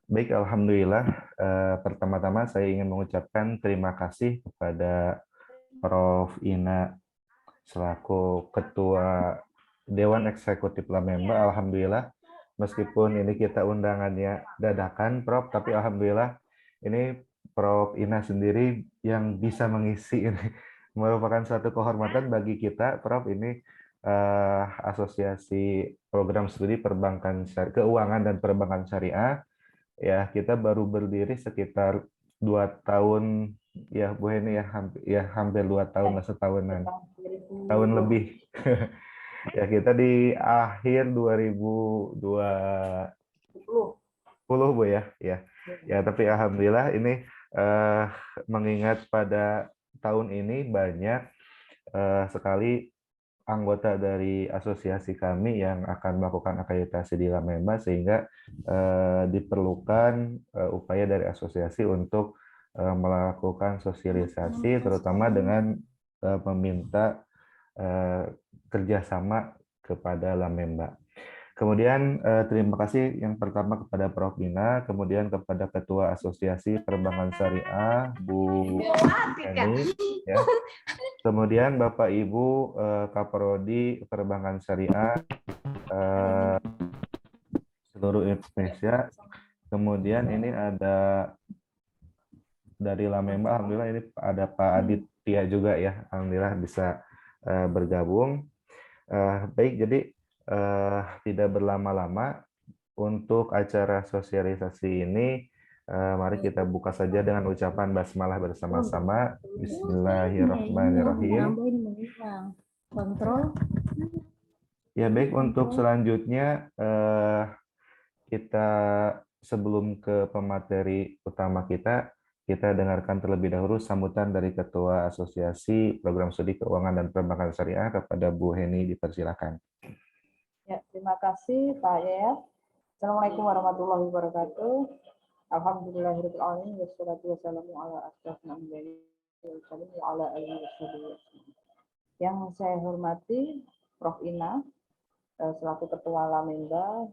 Baik, Alhamdulillah. Pertama-tama saya ingin mengucapkan terima kasih kepada Prof. Ina selaku Ketua Dewan Eksekutif Lamemba. Alhamdulillah, meskipun ini kita undangannya dadakan, Prof, tapi Alhamdulillah ini Prof. Ina sendiri yang bisa mengisi ini. Merupakan suatu kehormatan bagi kita, Prof. Ini Asosiasi Program Studi Keuangan dan Perbankan Syariah. Ya, kita baru berdiri sekitar 2 tahun ya Bu Heni ya, hampir 2 tahun lah, setahunan, tahun lebih. Ya, kita di akhir 2020 Bu ya. Ya, tapi alhamdulillah ini eh, mengingat pada tahun ini banyak sekali anggota dari asosiasi kami yang akan melakukan akreditasi di Lamemba, sehingga diperlukan upaya dari asosiasi untuk melakukan sosialisasi, terutama dengan meminta kerjasama kepada Lamemba. Kemudian terima kasih yang pertama kepada Prof. Bina, kemudian kepada Ketua Asosiasi Perbankan Syariah Bu Eni, ya. Kemudian Bapak Ibu Kaprodi Perbankan Syariah seluruh Indonesia. Kemudian ini ada dari Lamemba, alhamdulillah ini ada Pak Aditya juga ya, alhamdulillah bisa bergabung. Baik, jadi tidak berlama-lama untuk acara sosialisasi ini, mari kita buka saja dengan ucapan basmalah bersama-sama. Bismillahirrahmanirrahim. Kontrol. Ya, baik, untuk selanjutnya kita sebelum ke pemateri utama kita dengarkan terlebih dahulu sambutan dari Ketua Asosiasi Program Studi Keuangan dan Perbankan Syariah kepada Bu Heni, dipersilakan. Ya, terima kasih Pak Yayat. Assalamualaikum warahmatullahi wabarakatuh. Alhamdulillahirabbil alamin wassalatu wassalamu ala asyrofil anbiya'i wal mursalin wa ala alihi wasallam. Yang saya hormati Prof. Ina selaku Ketua Lamemba.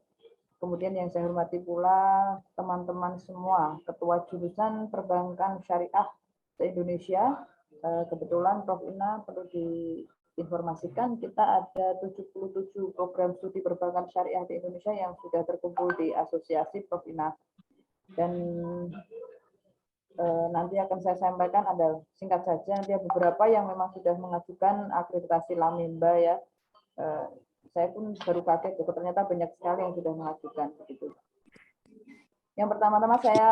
Kemudian yang saya hormati pula teman-teman semua, Ketua Jurusan Perbankan Syariah se-Indonesia. Kebetulan Prof. Ina perlu diinformasikan kita ada 77 program studi perbankan syariah di Indonesia yang sudah terkumpul di asosiasi Prof. Ina. Dan nanti akan saya sampaikan ada singkat saja, nanti ada beberapa yang memang sudah mengajukan akreditasi Lamemba ya. Saya pun baru kaget, ternyata banyak sekali yang sudah mengajukan begitu. Yang pertama-tama saya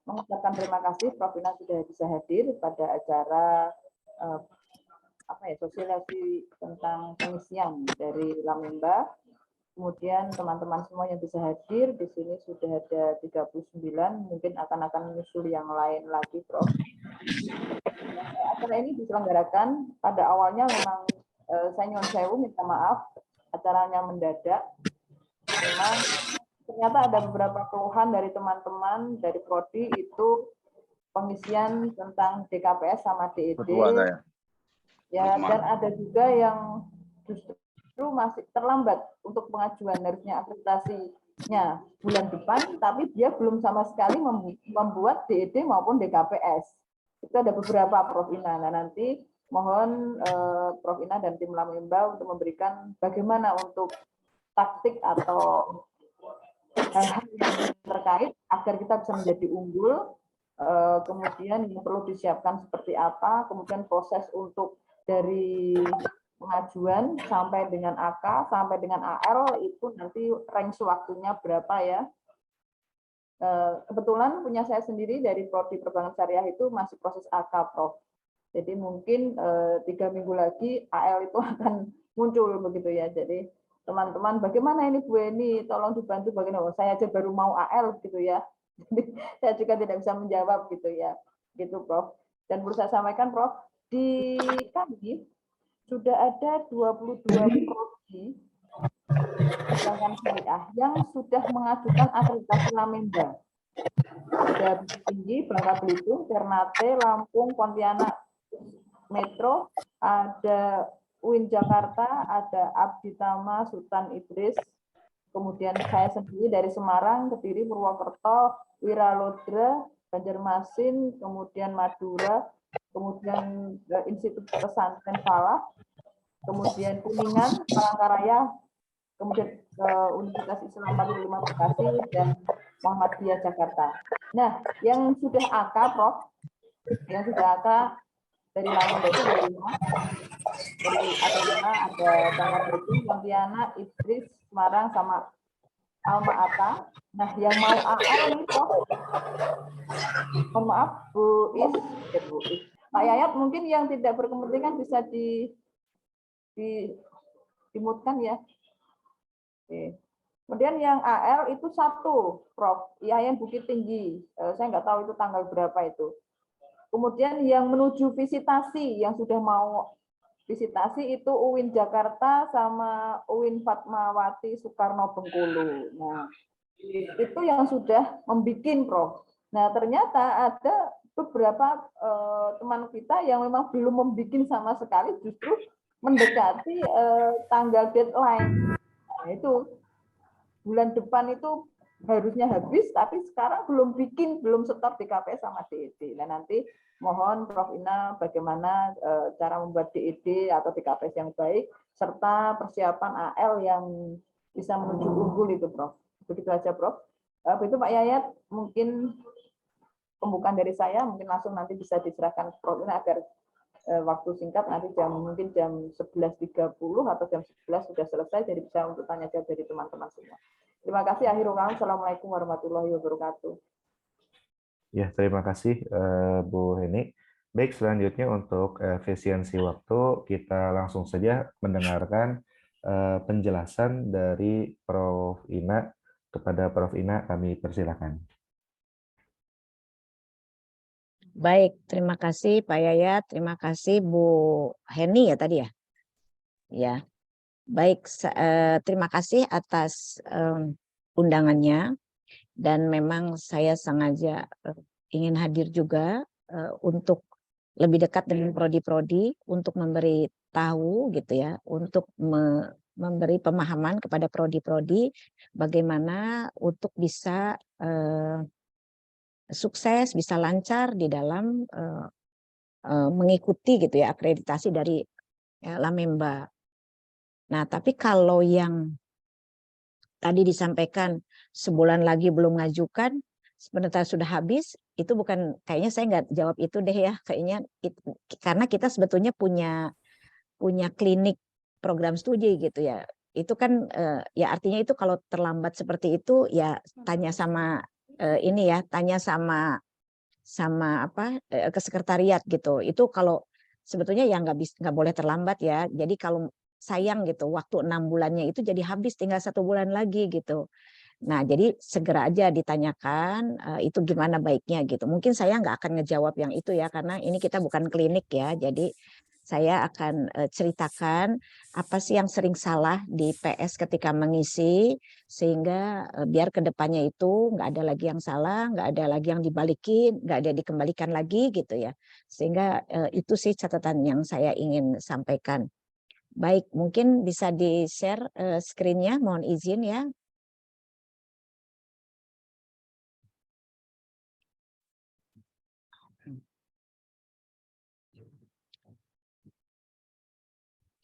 mengucapkan terima kasih Prof. Ina sudah bisa hadir pada acara sosialisasi tentang pengisian dari Lamemba. Kemudian teman-teman semua yang bisa hadir di sini sudah ada 39, mungkin akan menyusul yang lain lagi, Prof. Acara ini diselenggarakan pada awalnya memang saya nyuwun sewu, minta maaf acaranya mendadak. Memang ternyata ada beberapa keluhan dari teman-teman dari prodi itu pengisian tentang DKPS sama DED. Ya, dan ada juga yang justru masih terlambat untuk pengajuan, harusnya akreditasinya bulan depan, tapi dia belum sama sekali membuat DED maupun DKPS. Itu ada beberapa, Prof. Ina. Nah, nanti mohon Prof. Ina dan tim Lamemba untuk memberikan bagaimana untuk taktik atau hal-hal yang terkait agar kita bisa menjadi unggul, kemudian yang perlu disiapkan seperti apa, kemudian proses untuk dari pengajuan sampai dengan AK, sampai dengan AL, itu nanti range waktunya berapa ya. Kebetulan punya saya sendiri dari Prodi Perbankan Syariah itu masih proses AK, Prof. Jadi mungkin 3 minggu lagi AL itu akan muncul begitu ya. Jadi teman-teman, bagaimana ini Bu Eni, tolong dibantu bagaimana. Saya aja baru mau AL gitu ya. Jadi saya juga tidak bisa menjawab gitu ya. Gitu, Prof. Dan perlu saya sampaikan, Prof, di kami sudah ada 22 prodi perbankan syariah yang sudah mengajukan akreditasi Lamemba. Ada Tinggi, Bangka Belitung, Ternate, Lampung, Pontianak, Metro, ada UIN Jakarta, ada Abdi Tama, Sultan Idris, kemudian saya sendiri dari Semarang, Kediri, Purwokerto, Wiralodra, Banjarmasin, kemudian Madura, kemudian Institut Pesantren Falah, kemudian Kuningan, Palangkaraya, kemudian Universitas Islam 45 Bekasi, dan Muhammadiyah Jakarta. Nah, yang sudah AK, Prof, yang sudah AK dari Lamonda itu dari 5, ada 5, ada Bangka Belitung, Pontianak, Idris, Semarang, sama Alma-Ata. Nah, yang mau AL nih, Prof. Mohon maaf, Bu Is. Pak Yayat mungkin yang tidak berkepentingan bisa dimutkan ya. Oke. Kemudian yang AL itu 1, Prof. IAIN Bukit Tinggi. Saya nggak tahu itu tanggal berapa itu. Kemudian yang menuju visitasi, yang sudah mau visitasi itu UIN Jakarta sama UIN Fatmawati Soekarno Bengkulu. Nah, itu yang sudah membikin, Prof. Nah, ternyata ada beberapa teman kita yang memang belum membikin sama sekali, justru mendekati tanggal deadline. Nah, itu bulan depan itu harusnya habis, tapi sekarang belum bikin, belum setor di KPS sama DED. Nah, nanti mohon Prof. Ina bagaimana cara membuat DED atau DKPS yang baik, serta persiapan AL yang bisa menuju unggul itu, Prof. Begitu aja, Prof. Itu Pak Yayat, mungkin pembukaan dari saya, mungkin langsung nanti bisa diserahkan Prof. Ina agar waktu singkat, nanti mungkin jam 11.30 atau jam 11 sudah selesai, jadi bisa untuk tanya jawab dari teman-teman semua. Terima kasih. Akhirul kalam. Assalamualaikum warahmatullahi wabarakatuh. Ya, terima kasih Bu Heni. Baik, selanjutnya untuk efisiensi waktu, kita langsung saja mendengarkan penjelasan dari Prof. Ina. Kepada Prof. Ina, kami persilakan. Baik, terima kasih Pak Yayat, terima kasih Bu Heni ya tadi ya. Ya, baik, terima kasih atas undangannya, dan memang saya sengaja ingin hadir juga untuk lebih dekat dengan prodi-prodi, untuk memberi tahu gitu ya, untuk memberi pemahaman kepada prodi-prodi bagaimana untuk bisa sukses, bisa lancar di dalam mengikuti gitu ya akreditasi dari Lamemba. Nah, tapi kalau yang tadi disampaikan sebulan lagi belum mengajukan, sebenarnya sudah habis, itu bukan, kayaknya saya nggak jawab itu deh ya, kayaknya karena kita sebetulnya punya klinik program studi gitu ya. Itu kan ya artinya itu kalau terlambat seperti itu ya tanya sama ini ya, tanya sama apa ke sekretariat gitu. Itu kalau sebetulnya ya nggak boleh terlambat ya. Jadi kalau sayang gitu, waktu 6 bulannya itu jadi habis, tinggal 1 bulan lagi gitu. Nah, jadi segera aja ditanyakan itu gimana baiknya gitu. Mungkin saya nggak akan ngejawab yang itu ya, karena ini kita bukan klinik ya. Jadi saya akan ceritakan apa sih yang sering salah di PS ketika mengisi, sehingga biar kedepannya itu nggak ada lagi yang salah, nggak ada lagi yang dibalikin, nggak ada dikembalikan lagi gitu ya. Sehingga itu sih catatan yang saya ingin sampaikan. Baik, mungkin bisa di-share screen-nya, mohon izin ya.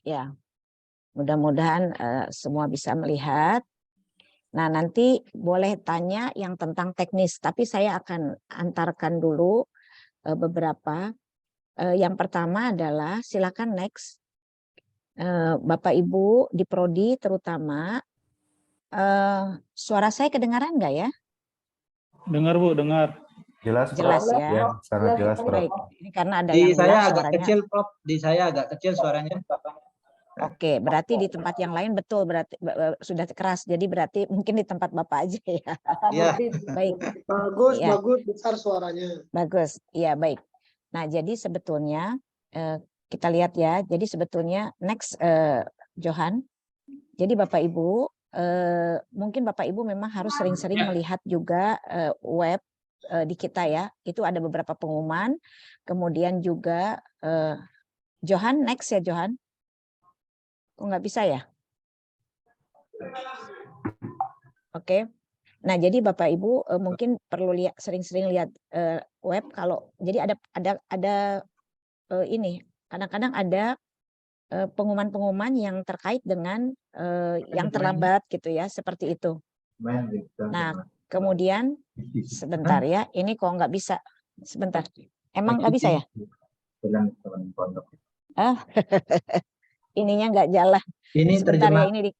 Ya, mudah-mudahan semua bisa melihat. Nah, nanti boleh tanya yang tentang teknis, tapi saya akan antarkan dulu beberapa. Yang pertama adalah silakan next. Bapak Ibu di prodi terutama, suara saya kedengaran nggak ya? Dengar Bu, dengar. Jelas, Jelas Prof. ya. Sangat jelas, Prof. Baik, ini karena ada Di yang saya bilang agak suaranya. kecil, Prof. Di saya agak kecil suaranya. Oke, berarti di tempat yang lain betul, berarti sudah keras. Jadi berarti mungkin di tempat Bapak aja ya. Iya. Baik. Bagus, Ya. bagus, besar suaranya. Bagus, iya baik. Nah, jadi sebetulnya kita lihat ya. Jadi sebetulnya next Johan. Jadi Bapak Ibu, mungkin Bapak Ibu memang harus sering-sering melihat juga web di kita ya. Itu ada beberapa pengumuman. Kemudian juga Johan, next ya Johan. Oh, nggak bisa ya? Oke. Nah, jadi Bapak Ibu mungkin perlu sering-sering lihat web kalau jadi ada ini kadang-kadang ada pengumuman-pengumuman yang terkait dengan yang terlambat gitu ya, seperti itu. Nah, kemudian sebentar ya, ini kok nggak bisa. Sebentar. Emang nggak bisa ya? Ah, ininya nggak jalan. Ini Sebentar ya, terjemah ini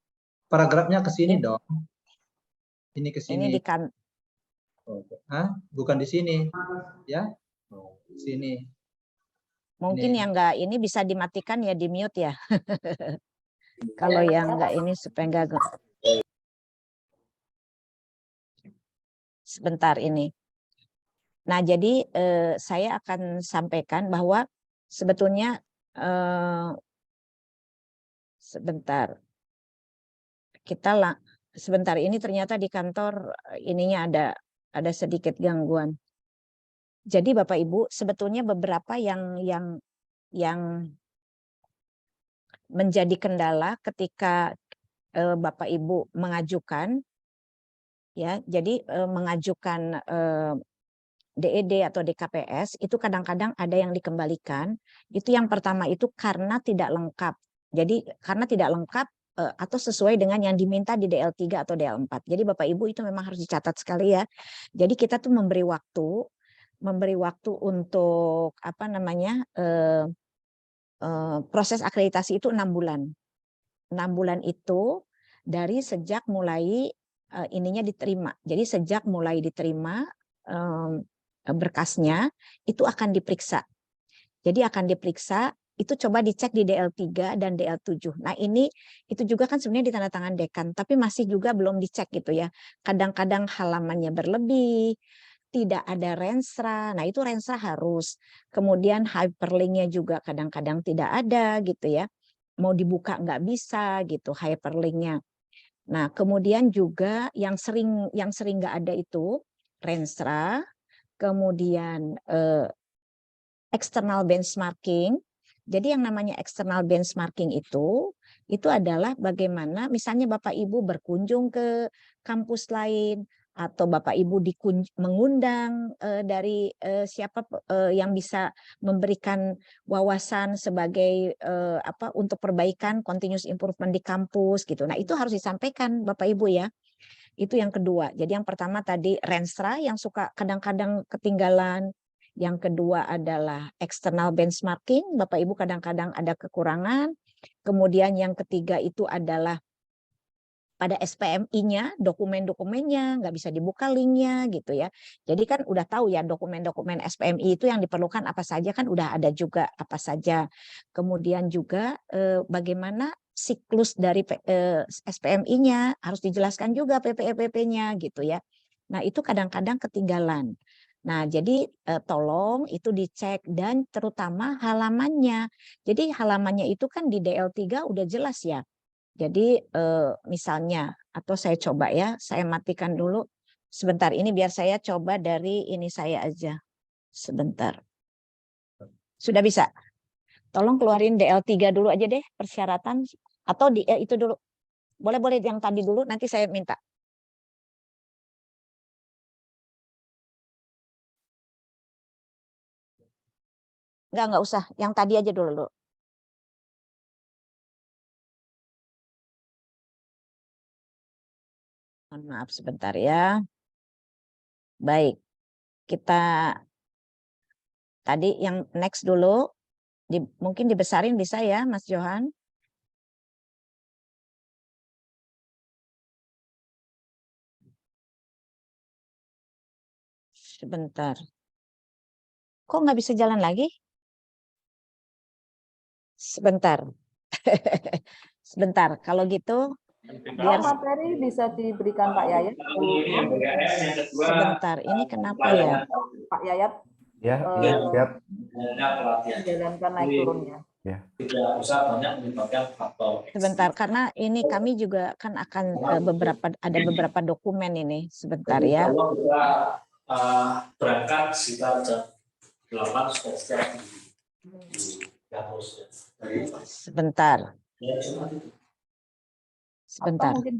paragrafnya ke sini ini- dong. Ini ke sini. Bukan di sini. Ya. Sini. mungkin Ini. yang nggak ini bisa dimatikan ya, di mute ya. Kalau yang nggak ini supaya nggak. Sebentar ini. Nah, jadi saya akan sampaikan bahwa sebetulnya sebentar sebentar ini ternyata di kantor ininya ada sedikit gangguan. Jadi Bapak Ibu sebetulnya beberapa yang menjadi kendala ketika Bapak Ibu mengajukan ya. Jadi mengajukan DED atau DKPS itu kadang-kadang ada yang dikembalikan. Itu yang pertama itu karena tidak lengkap. Jadi karena tidak lengkap atau sesuai dengan yang diminta di DL3 atau DL4. Jadi Bapak Ibu itu memang harus dicatat sekali ya. Jadi kita tuh memberi waktu untuk apa namanya proses akreditasi itu 6 bulan. 6 bulan itu dari sejak mulai ininya diterima. Jadi sejak mulai diterima berkasnya itu akan diperiksa. Jadi akan diperiksa, itu coba dicek di DL3 dan DL7. Nah ini itu juga kan sebenarnya ditandatangan dekan, tapi masih juga belum dicek gitu ya. Kadang-kadang halamannya berlebih, tidak ada renstra. Nah itu renstra harus. Kemudian hyperlinknya juga kadang-kadang tidak ada gitu ya. Mau dibuka nggak bisa gitu hyperlinknya. Nah kemudian juga yang sering nggak ada itu renstra, kemudian external benchmarking. Jadi yang namanya external benchmarking itu adalah bagaimana misalnya Bapak Ibu berkunjung ke kampus lain atau Bapak Ibu mengundang dari siapa yang bisa memberikan wawasan sebagai untuk perbaikan continuous improvement di kampus gitu. Nah, itu harus disampaikan Bapak Ibu ya. Itu yang kedua. Jadi yang pertama tadi renstra yang suka kadang-kadang ketinggalan. Yang kedua adalah external benchmarking, Bapak Ibu kadang-kadang ada kekurangan. Kemudian yang ketiga itu adalah pada SPMI-nya, dokumen-dokumennya nggak bisa dibuka linknya gitu ya. Jadi kan udah tahu ya dokumen-dokumen SPMI itu yang diperlukan apa saja kan udah ada juga apa saja. Kemudian juga bagaimana siklus dari SPMI-nya harus dijelaskan juga PPE-PP-nya gitu ya. Nah itu kadang-kadang ketinggalan. Nah jadi tolong itu dicek dan terutama halamannya. Jadi halamannya itu kan di DL3 udah jelas ya. Jadi misalnya, atau saya coba ya, saya matikan dulu. Sebentar, ini biar saya coba dari ini saya aja. Sebentar. Sudah bisa? Tolong keluarin DL3 dulu aja deh, persyaratan. Atau itu dulu. Boleh-boleh yang tadi dulu, nanti saya minta. Enggak usah. Yang tadi aja dulu. Mohon maaf sebentar ya. Baik, kita tadi yang next dulu. Mungkin dibesarin bisa ya, Mas Johan? Sebentar. Kok nggak bisa jalan lagi? Sebentar. Sebentar, kalau gitu biar materi bisa diberikan Pak Yayat. sebentar. Ini kenapa ya? Pak Yayat Ya, siap. menjalankan naik turunnya. Ya. Sebentar, karena ini kami juga kan akan ada beberapa dokumen ini. Sebentar ya. Kalau kita berangkat sekitar jam 8 sudah Sebentar. Atau Sebentar. mungkin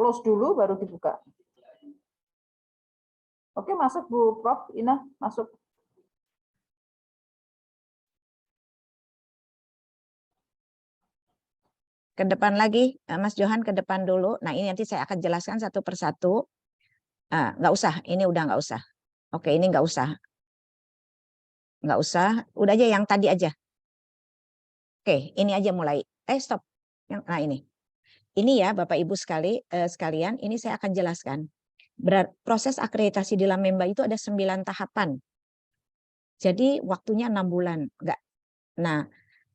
close dulu baru dibuka. Oke, masuk Bu Prof. Ina, masuk. Ke depan lagi, Mas Johan ke depan dulu. Nah ini nanti saya akan jelaskan satu persatu. Nggak usah, ini udah nggak usah. Oke, ini nggak usah. Nggak usah, udah aja yang tadi aja. Oke, ini aja mulai. Stop. Nah ini. Ini ya Bapak Ibu sekalian, ini saya akan jelaskan. Proses akreditasi di Lamemba itu ada 9 tahapan. Jadi waktunya 6 bulan. Enggak. Nah,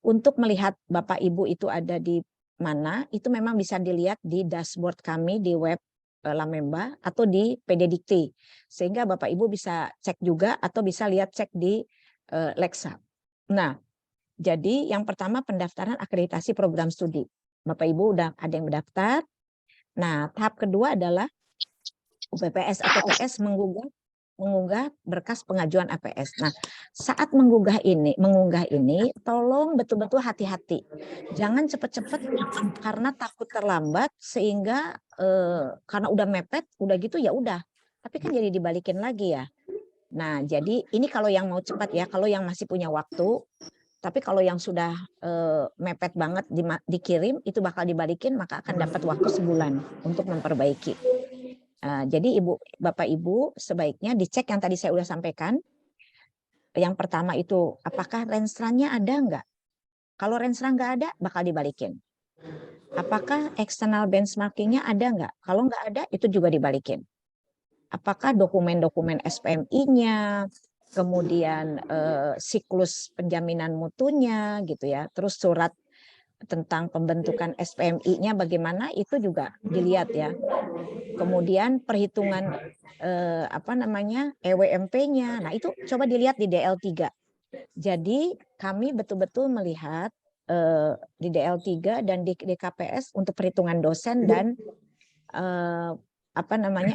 untuk melihat Bapak Ibu itu ada di mana, itu memang bisa dilihat di dashboard kami di web Lamemba atau di PD Dikti. Sehingga Bapak Ibu bisa cek juga atau bisa lihat cek di Lexa. Nah, jadi yang pertama pendaftaran akreditasi program studi. Bapak Ibu udah ada yang mendaftar. Nah, tahap kedua adalah UPPS atau TS mengunggah berkas pengajuan APS. Nah, saat mengunggah ini, tolong betul-betul hati-hati. Jangan cepat-cepat karena takut terlambat sehingga karena udah mepet, udah gitu ya udah. Tapi kan jadi dibalikin lagi ya. Nah, jadi ini kalau yang mau cepat ya, kalau yang masih punya waktu. Tapi kalau yang sudah mepet banget dikirim, itu bakal dibalikin, maka akan dapat waktu sebulan untuk memperbaiki. Jadi Bapak Ibu sebaiknya dicek yang tadi saya udah sampaikan. Yang pertama itu apakah rensrannya ada enggak? Kalau rensran enggak ada, bakal dibalikin. Apakah external benchmarkingnya ada enggak? Kalau enggak ada, itu juga dibalikin. Apakah dokumen-dokumen SPMI-nya, kemudian siklus penjaminan mutunya gitu ya, terus surat tentang pembentukan SPMI-nya bagaimana, itu juga dilihat ya. Kemudian perhitungan EWMP-nya. Nah, itu coba dilihat di DL3. Jadi kami betul-betul melihat di DL3 dan di DKPS untuk perhitungan dosen dan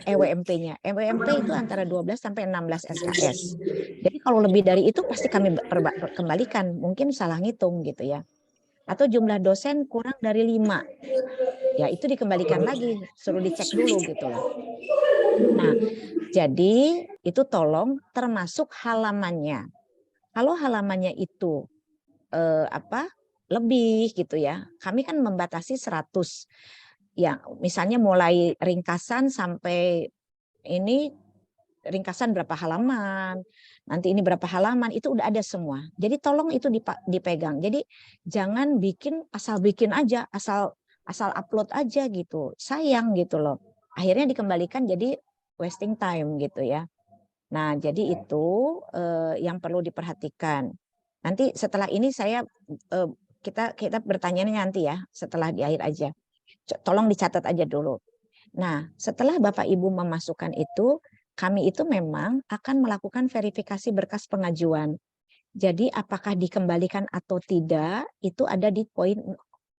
EWMP-nya. EWMP itu antara 12 sampai 16 SKS. Jadi kalau lebih dari itu pasti kami kembalikan, mungkin salah ngitung gitu ya. Atau jumlah dosen kurang dari 5. Ya itu dikembalikan lagi, suruh dicek dulu gitu loh. Nah, jadi itu tolong termasuk halamannya. Kalau halamannya itu lebih gitu ya. Kami kan membatasi 100. Ya, misalnya mulai ringkasan sampai ini ringkasan berapa halaman, nanti ini berapa halaman, itu udah ada semua. Jadi tolong itu dipegang. Jadi jangan asal bikin aja, asal upload aja gitu. Sayang gitu loh. Akhirnya dikembalikan jadi wasting time gitu ya. Nah, jadi itu yang perlu diperhatikan. Nanti setelah ini kita bertanya nanti ya, setelah di akhir aja. Tolong dicatat aja dulu. Nah, setelah Bapak Ibu memasukkan itu, kami itu memang akan melakukan verifikasi berkas pengajuan. Jadi apakah dikembalikan atau tidak, itu ada di poin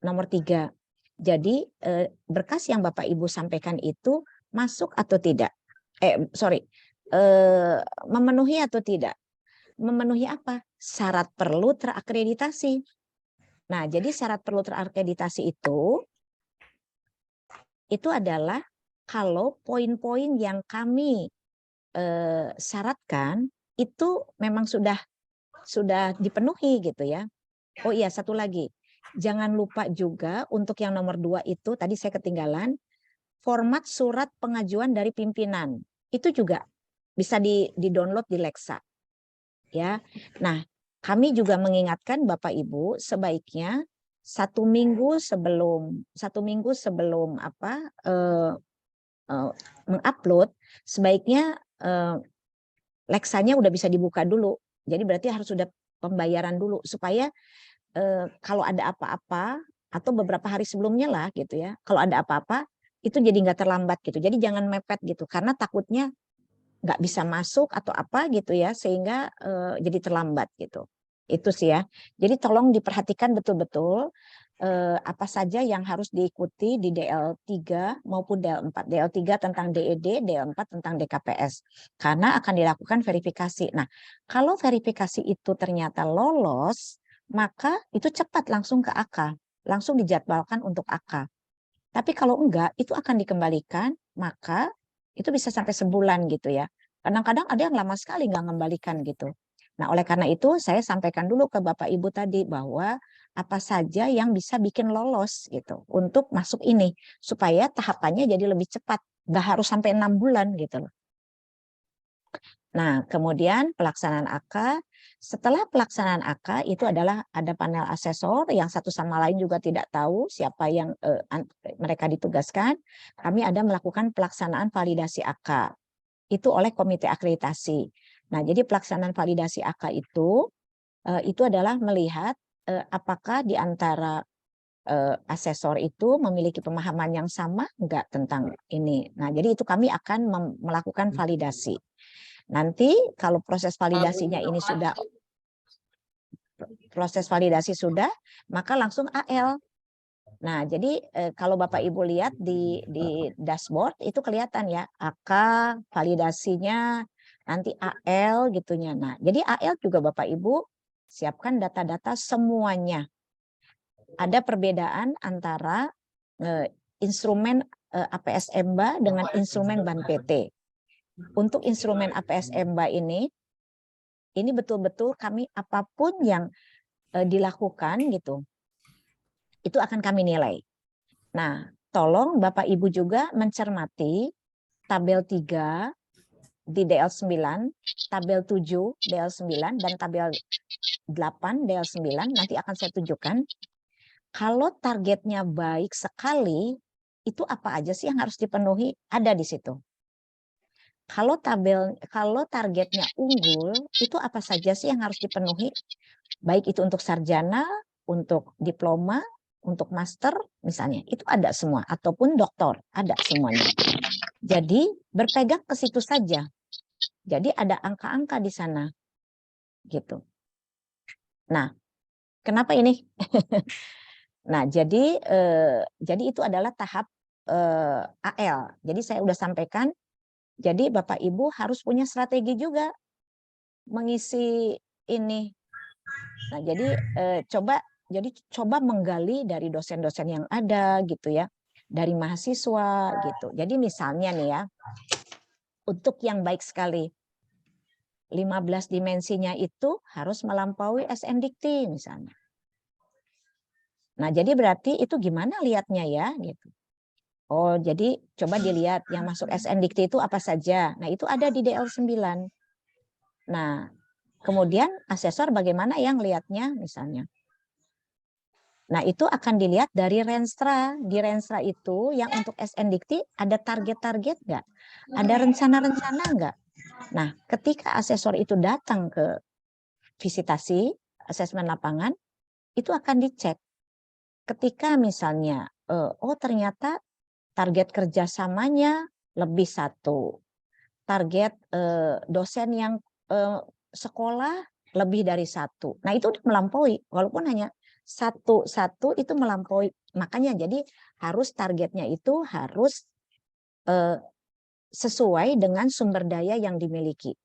nomor 3. Jadi berkas yang Bapak Ibu sampaikan itu masuk atau tidak? Memenuhi atau tidak? Memenuhi apa? Syarat perlu terakreditasi. Nah, jadi syarat perlu terakreditasi itu adalah kalau poin-poin yang kami syaratkan itu memang sudah dipenuhi gitu ya. Oh iya, satu lagi. Jangan lupa juga untuk yang nomor 2 itu, tadi saya ketinggalan, format surat pengajuan dari pimpinan. Itu juga bisa di-download di Lexa. Ya. Nah, kami juga mengingatkan Bapak Ibu sebaiknya 1 minggu sebelum mengupload, sebaiknya Lexanya udah bisa dibuka dulu. Jadi berarti harus sudah pembayaran dulu supaya kalau ada apa-apa atau beberapa hari sebelumnya lah gitu ya. Kalau ada apa-apa itu jadi nggak terlambat gitu. Jadi jangan mepet gitu karena takutnya nggak bisa masuk atau apa gitu ya sehingga jadi terlambat gitu. Itu sih ya. Jadi tolong diperhatikan betul-betul apa saja yang harus diikuti di DL3 maupun DL4. DL3 tentang DED, DL4 tentang DKPS. Karena akan dilakukan verifikasi. Nah, kalau verifikasi itu ternyata lolos, maka itu cepat langsung ke AK. Langsung dijadwalkan untuk AK. Tapi kalau enggak, itu akan dikembalikan, maka itu bisa sampai sebulan gitu ya. Kadang-kadang ada yang lama sekali nggak mengembalikan gitu. Nah, oleh karena itu saya sampaikan dulu ke Bapak Ibu tadi bahwa apa saja yang bisa bikin lolos gitu untuk masuk ini supaya tahapannya jadi lebih cepat, nggak harus sampai 6 bulan gitu loh. Nah, kemudian pelaksanaan AK. Setelah pelaksanaan AK itu adalah ada panel asesor yang satu sama lain juga tidak tahu siapa yang mereka ditugaskan. Kami ada melakukan pelaksanaan validasi AK. Itu oleh komite akreditasi. Nah, jadi pelaksanaan validasi AK itu adalah melihat apakah di antara asesor itu memiliki pemahaman yang sama enggak tentang ini. Nah, jadi itu kami akan melakukan validasi. Nanti kalau proses validasinya ini sudah maka langsung AL. Nah, jadi kalau Bapak Ibu lihat di dashboard itu kelihatan ya AK validasinya nanti AL gitunya. Nah, jadi AL juga Bapak Ibu siapkan data-data semuanya. Ada perbedaan antara instrumen APS EMBA dengan instrumen BAN PT. Untuk instrumen APS EMBA ini betul-betul kami apapun yang dilakukan gitu, itu akan kami nilai. Nah, tolong Bapak Ibu juga mencermati tabel 3 di DL9, tabel 7 DL9, dan tabel 8 DL9, nanti akan saya tunjukkan. Kalau targetnya baik sekali, itu apa aja sih yang harus dipenuhi? Ada di situ. Kalau targetnya unggul, itu apa saja sih yang harus dipenuhi? Baik itu untuk sarjana, untuk diploma, untuk master misalnya, itu ada semua. Ataupun doktor, ada semuanya. Jadi berpegang ke situ saja. Jadi ada angka-angka di sana. Gitu. Nah, kenapa ini? Nah, jadi itu adalah tahap AL. Jadi saya sudah sampaikan. Jadi Bapak Ibu harus punya strategi juga mengisi ini. Nah, jadi coba menggali dari dosen-dosen yang ada gitu ya, dari mahasiswa gitu. Jadi misalnya nih ya, untuk yang baik sekali 15 dimensinya itu harus melampaui SNDikti misalnya. Nah, jadi berarti itu gimana lihatnya ya gitu. Oh, jadi coba dilihat yang masuk SNDikti itu apa saja. Nah, itu ada di DL9. Nah, kemudian asesor bagaimana yang lihatnya misalnya. Nah, itu akan dilihat dari Renstra. Di Renstra itu yang untuk SNDikti ada target-target nggak? Ada rencana-rencana nggak? Nah, ketika asesor itu datang ke visitasi, asesmen lapangan, itu akan dicek. Ketika misalnya, oh ternyata target kerjasamanya lebih 1. Target dosen yang sekolah lebih dari 1. Nah, itu melampaui, walaupun hanya 1 itu melampaui. Makanya jadi harus targetnya itu harus sesuai dengan sumber daya yang dimiliki.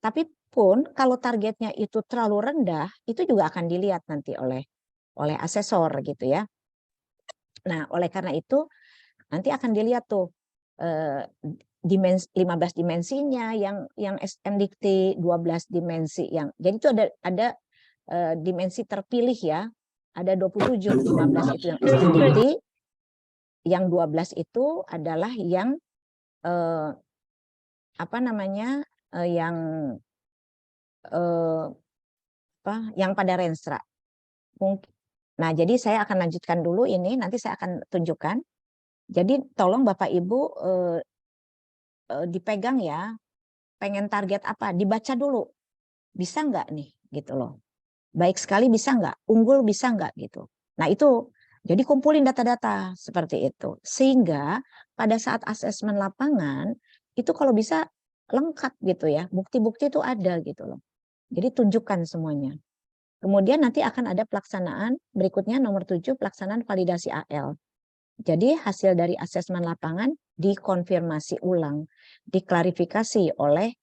Tapi pun kalau targetnya itu terlalu rendah, itu juga akan dilihat nanti oleh asesor gitu ya. Nah, oleh karena itu nanti akan dilihat tuh 15 dimensinya yang SNDikti, 12 dimensi yang. Jadi itu ada dimensi terpilih ya. Ada 27, 15 itu yang SNDikti, yang 12 itu adalah yang yang pada Renstra. Nah, jadi saya akan lanjutkan dulu ini, nanti saya akan tunjukkan. Jadi tolong Bapak Ibu dipegang ya, pengen target apa, dibaca dulu. Bisa nggak nih, gitu loh. Baik sekali bisa nggak, unggul bisa nggak gitu. Nah itu, jadi kumpulin data-data seperti itu. Sehingga pada saat asesmen lapangan, itu kalau bisa lengkap gitu ya, bukti-bukti itu ada gitu loh. Jadi tunjukkan semuanya. Kemudian nanti akan ada pelaksanaan berikutnya nomor 7, pelaksanaan validasi AL. Jadi hasil dari asesmen lapangan dikonfirmasi ulang, diklarifikasi oleh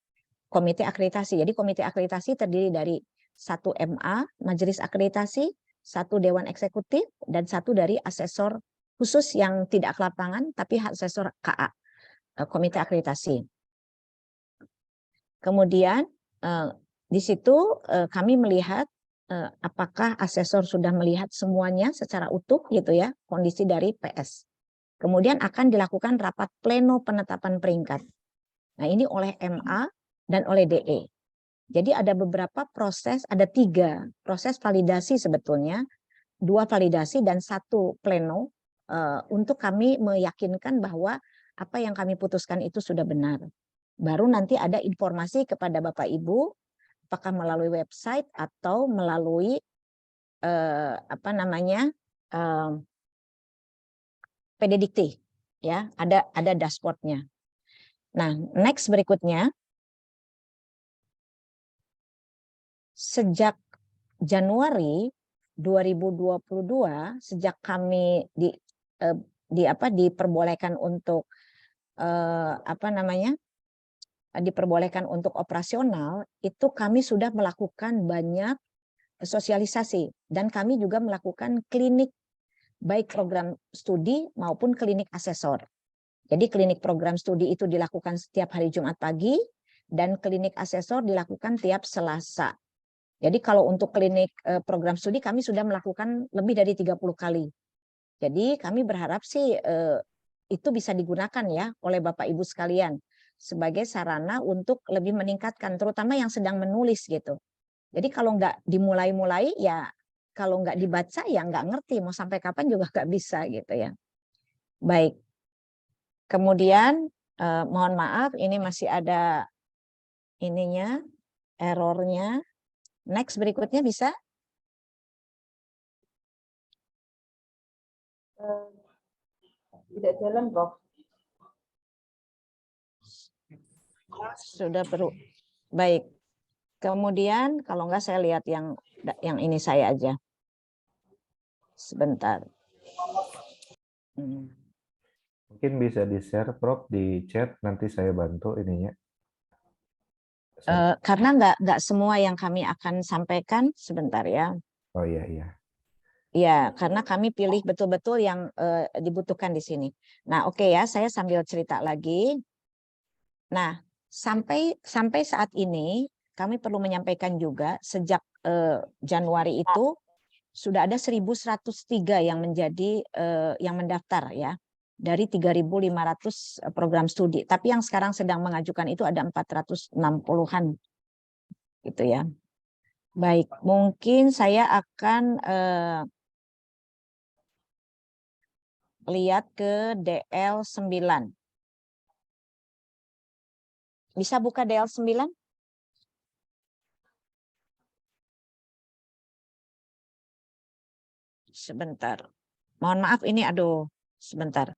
komite akreditasi. Jadi komite akreditasi terdiri dari 1 MA, majelis akreditasi, 1 dewan eksekutif, dan 1 dari asesor khusus yang tidak ke lapangan, tapi asesor KA, Komite Akreditasi. Kemudian di situ kami melihat apakah asesor sudah melihat semuanya secara utuh gitu ya, kondisi dari PS. Kemudian akan dilakukan rapat pleno penetapan peringkat. Nah, ini oleh MA dan oleh DE. Jadi ada beberapa proses, ada 3 proses validasi sebetulnya, 2 validasi dan 1 pleno untuk kami meyakinkan bahwa apa yang kami putuskan itu sudah benar. Baru nanti ada informasi kepada Bapak Ibu, apakah melalui website atau melalui PDDikti, ya, ada dashboardnya. Nah, next berikutnya, sejak Januari 2022, sejak kami diperbolehkan untuk diperbolehkan untuk operasional, itu kami sudah melakukan banyak sosialisasi dan kami juga melakukan klinik baik program studi maupun klinik asesor. Jadi klinik program studi itu dilakukan setiap hari Jumat pagi dan klinik asesor dilakukan tiap Selasa. Jadi kalau untuk klinik program studi kami sudah melakukan lebih dari 30 kali. Jadi kami berharap sih itu bisa digunakan ya oleh Bapak Ibu sekalian sebagai sarana untuk lebih meningkatkan, terutama yang sedang menulis gitu. Jadi kalau nggak dimulai-mulai ya, kalau nggak dibaca ya nggak ngerti, mau sampai kapan juga nggak bisa gitu ya. Baik. Kemudian mohon maaf ini masih ada ininya, errornya. Next berikutnya bisa? Tidak jalan, Prof. Sudah perlu. Baik. Kemudian kalau enggak saya lihat yang ini saya aja. Sebentar. Mungkin bisa di-share, Prof, di chat, nanti saya bantu ininya. Karena nggak semua yang kami akan sampaikan, sebentar ya. Oh iya, iya. Ya, karena kami pilih betul-betul yang dibutuhkan di sini. Nah, oke ya, saya sambil cerita lagi. Nah, sampai saat ini kami perlu menyampaikan juga sejak Januari itu sudah ada 1.103 yang menjadi yang mendaftar ya dari 3.500 program studi. Tapi yang sekarang sedang mengajukan itu ada 460-an gitu ya. Baik, mungkin saya akan lihat ke DL9. Bisa buka DL9? Sebentar. Mohon maaf ini aduh, sebentar.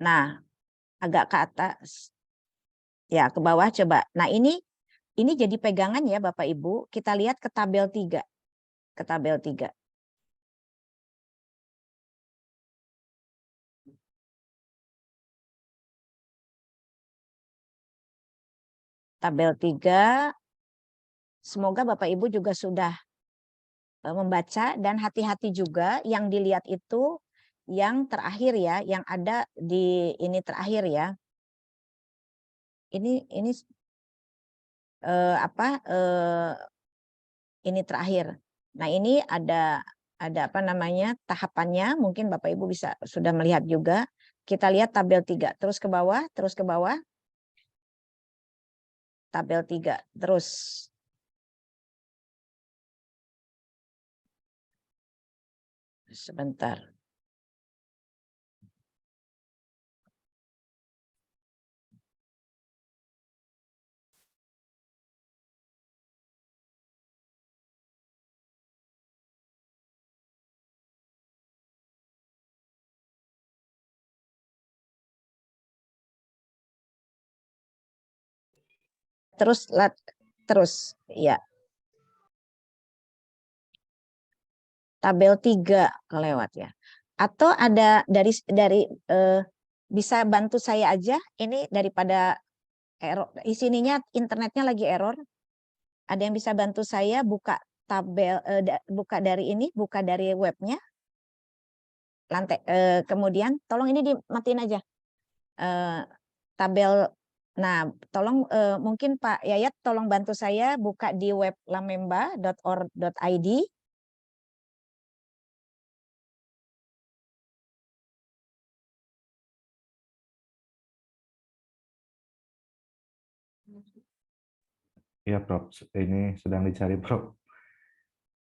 Nah, agak ke atas. Ya, ke bawah coba. Nah, ini jadi pegangan ya Bapak Ibu. Kita lihat ke tabel 3. Ke tabel 3. Tabel 3. Semoga Bapak Ibu juga sudah membaca dan hati-hati juga yang dilihat itu yang terakhir ya, yang ada di ini terakhir ya. Ini ini terakhir. Nah, ini ada apa namanya tahapannya, mungkin Bapak Ibu bisa sudah melihat juga. Kita lihat tabel 3, terus ke bawah, tabel 3, terus. Sebentar. terus ya. Tabel 3 kelewat ya. Atau ada dari bisa bantu saya aja ini daripada error. Di sininya internetnya lagi error. Ada yang bisa bantu saya buka tabel buka dari ini, buka dari webnya. Lantai kemudian tolong ini dimatiin aja. Tabel. Nah, tolong mungkin Pak Yayat tolong bantu saya buka di web lamemba.org.id. Iya, Prof. Ini sedang dicari, Prof.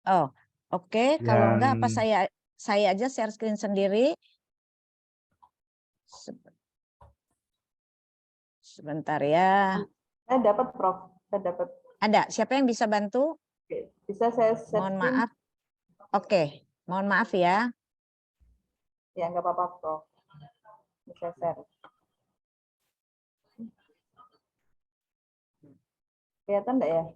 Oh, oke. Kalau enggak apa Yang saya aja share screen sendiri. Sebentar ya. Saya dapat, Prof. Saya dapat. Ada. Siapa yang bisa bantu? Oke. Bisa saya share Mohon screen? maaf. Oke, mohon maaf ya. Ya, nggak apa-apa, Prof. Bisa share. Kelihatan nggak ya?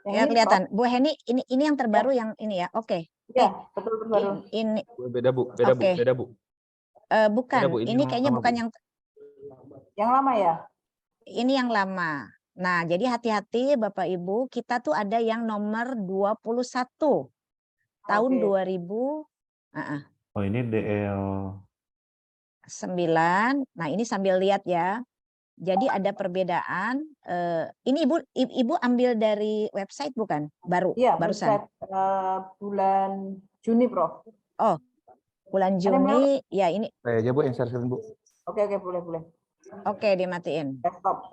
Yang Ya ini, kelihatan. Prof? Bu Heni, ini yang terbaru yang ini ya. Oke. Iya, betul terbaru. Ini Beda Bu, beda Bu, Oke. beda Bu. bukan. Beda, Bu. Ini Ini yang kayaknya lama, bukan Bu. Yang lama ya? Ini yang lama. Nah, jadi hati-hati Bapak Ibu, kita tuh ada yang nomor 21 tahun Oke. 2009. oh ini DL. Nah, ini sambil lihat ya. Jadi ada perbedaan. Ini Ibu ambil dari website bukan? Iya, Barusan. website bulan Juni, Prof. Oh, bulan Ada yang Juni. Ya, ini. Saya aja Bu yang share screen Bu. Oke, boleh. Oke, dimatiin. Stop.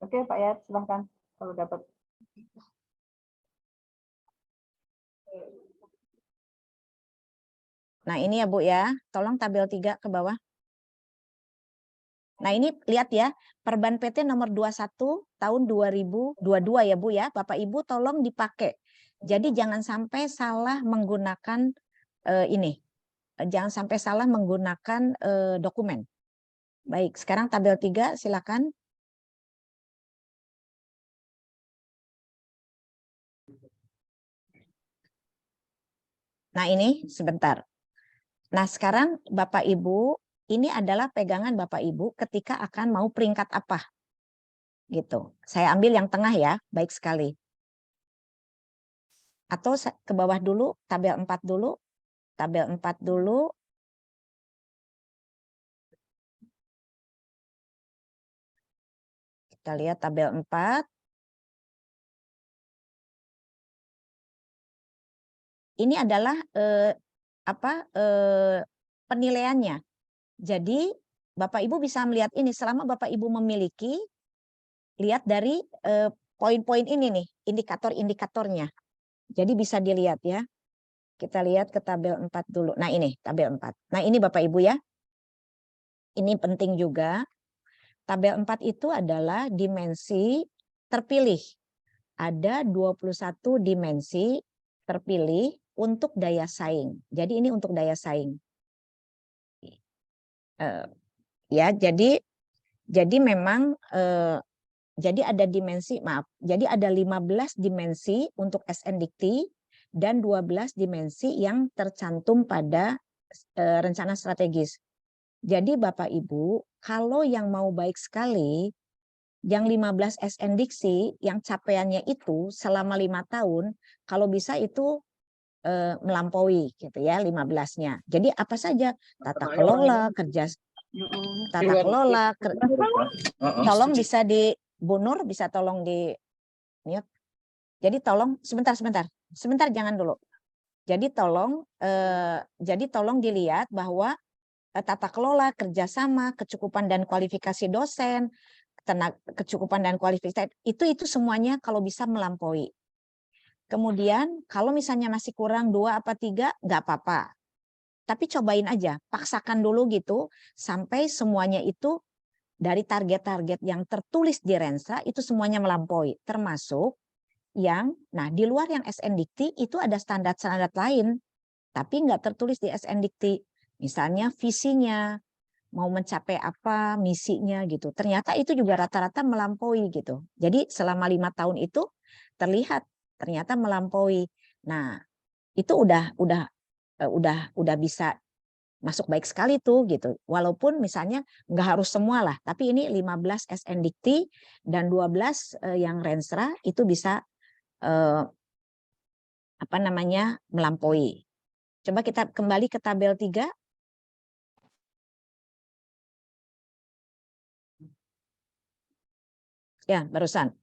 Oke, Pak Yat, silahkan kalau dapat. Nah, ini ya Bu ya. Tolong tabel 3 ke bawah. Nah, ini lihat ya, Perban PT nomor 21 tahun 2022 ya Bu ya. Bapak Ibu tolong dipakai. Jadi jangan sampai salah menggunakan ini. Jangan sampai salah menggunakan dokumen. Baik, sekarang tabel 3 silakan. Nah, ini sebentar. Nah, sekarang Bapak Ibu, ini adalah pegangan Bapak Ibu ketika akan mau peringkat apa. Gitu. Saya ambil yang tengah ya, baik sekali. Atau ke bawah dulu, tabel 4 dulu. Tabel 4 dulu. Kita lihat tabel 4. Ini adalah penilaiannya. Jadi Bapak Ibu bisa melihat ini selama Bapak Ibu memiliki, lihat dari poin-poin ini nih, indikator-indikatornya. Jadi bisa dilihat ya. Kita lihat ke tabel 4 dulu. Nah, ini tabel 4. Nah, ini Bapak Ibu ya. Ini penting juga. Tabel 4 itu adalah dimensi terpilih. Ada 21 dimensi terpilih untuk daya saing. Jadi ini untuk daya saing. Ya, jadi memang jadi ada dimensi, jadi ada 15 dimensi untuk SNDIKT dan 12 dimensi yang tercantum pada rencana strategis. Jadi Bapak Ibu, kalau yang mau baik sekali, yang 15 SNDIKT yang capaiannya itu selama 5 tahun, kalau bisa itu melampaui gitu ya 15-nya. Jadi apa saja tata kelola, tolong bisa di Bu Nur bisa tolong di mute. Jadi tolong sebentar jangan dulu. Jadi tolong dilihat bahwa tata kelola, kerjasama, kecukupan dan kualifikasi dosen, kecukupan dan kualifikasi itu semuanya kalau bisa melampaui. Kemudian kalau misalnya masih kurang 2 apa 3, nggak apa-apa. Tapi cobain aja, paksakan dulu gitu sampai semuanya itu dari target-target yang tertulis di Rensa itu semuanya melampaui. Termasuk yang, nah di luar yang SNDIKT itu ada standar-standar lain, tapi nggak tertulis di SNDIKT. Misalnya visinya, mau mencapai apa misinya gitu. Ternyata itu juga rata-rata melampaui gitu. Jadi selama 5 tahun itu terlihat ternyata melampaui. Nah, itu udah bisa masuk baik sekali tuh gitu. Walaupun misalnya nggak harus semua lah, tapi ini 15 SNDikti dan 12 yang Renstra itu bisa apa namanya melampaui. Coba kita kembali ke tabel 3. Ya, barusan.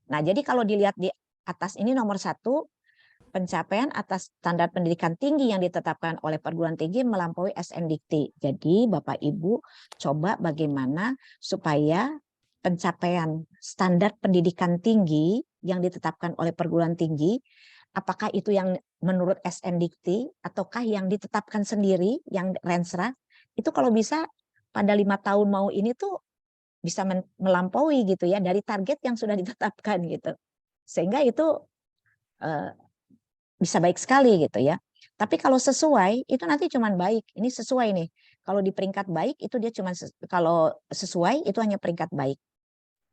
Nah, jadi kalau dilihat di atas ini nomor 1, pencapaian atas standar pendidikan tinggi yang ditetapkan oleh perguruan tinggi melampaui SNDikti. Jadi Bapak Ibu coba bagaimana supaya pencapaian standar pendidikan tinggi yang ditetapkan oleh perguruan tinggi, apakah itu yang menurut SNDikti ataukah yang ditetapkan sendiri yang Renstra, itu kalau bisa pada 5 tahun mau ini tuh bisa melampaui gitu ya dari target yang sudah ditetapkan gitu. Sehingga itu bisa baik sekali gitu ya. Tapi kalau sesuai itu nanti cuman baik. Ini sesuai nih. Kalau di peringkat baik itu dia cuma kalau sesuai itu hanya peringkat baik.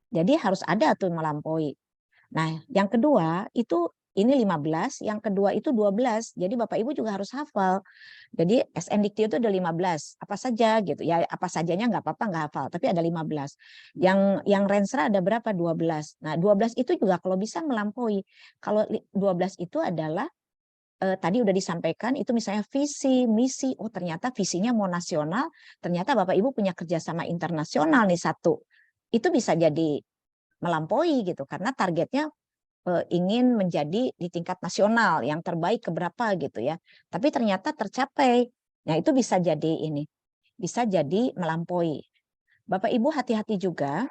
Jadi harus ada tuh melampaui. Nah, yang kedua itu ini 15, yang kedua itu 12. Jadi Bapak Ibu juga harus hafal. Jadi SNDikti itu ada 15. Apa saja gitu. Ya apa sajanya nggak apa-apa nggak hafal, tapi ada 15. Yang Renstra ada berapa? 12. Nah, 12 itu juga kalau bisa melampaui. Kalau 12 itu adalah tadi udah disampaikan itu misalnya visi, misi, oh ternyata visinya mau nasional, ternyata Bapak Ibu punya kerjasama internasional nih satu. Itu bisa jadi melampaui gitu karena targetnya ingin menjadi di tingkat nasional yang terbaik keberapa gitu ya. Tapi ternyata tercapai. Nah, itu bisa jadi ini. Bisa jadi melampaui. Bapak Ibu hati-hati juga.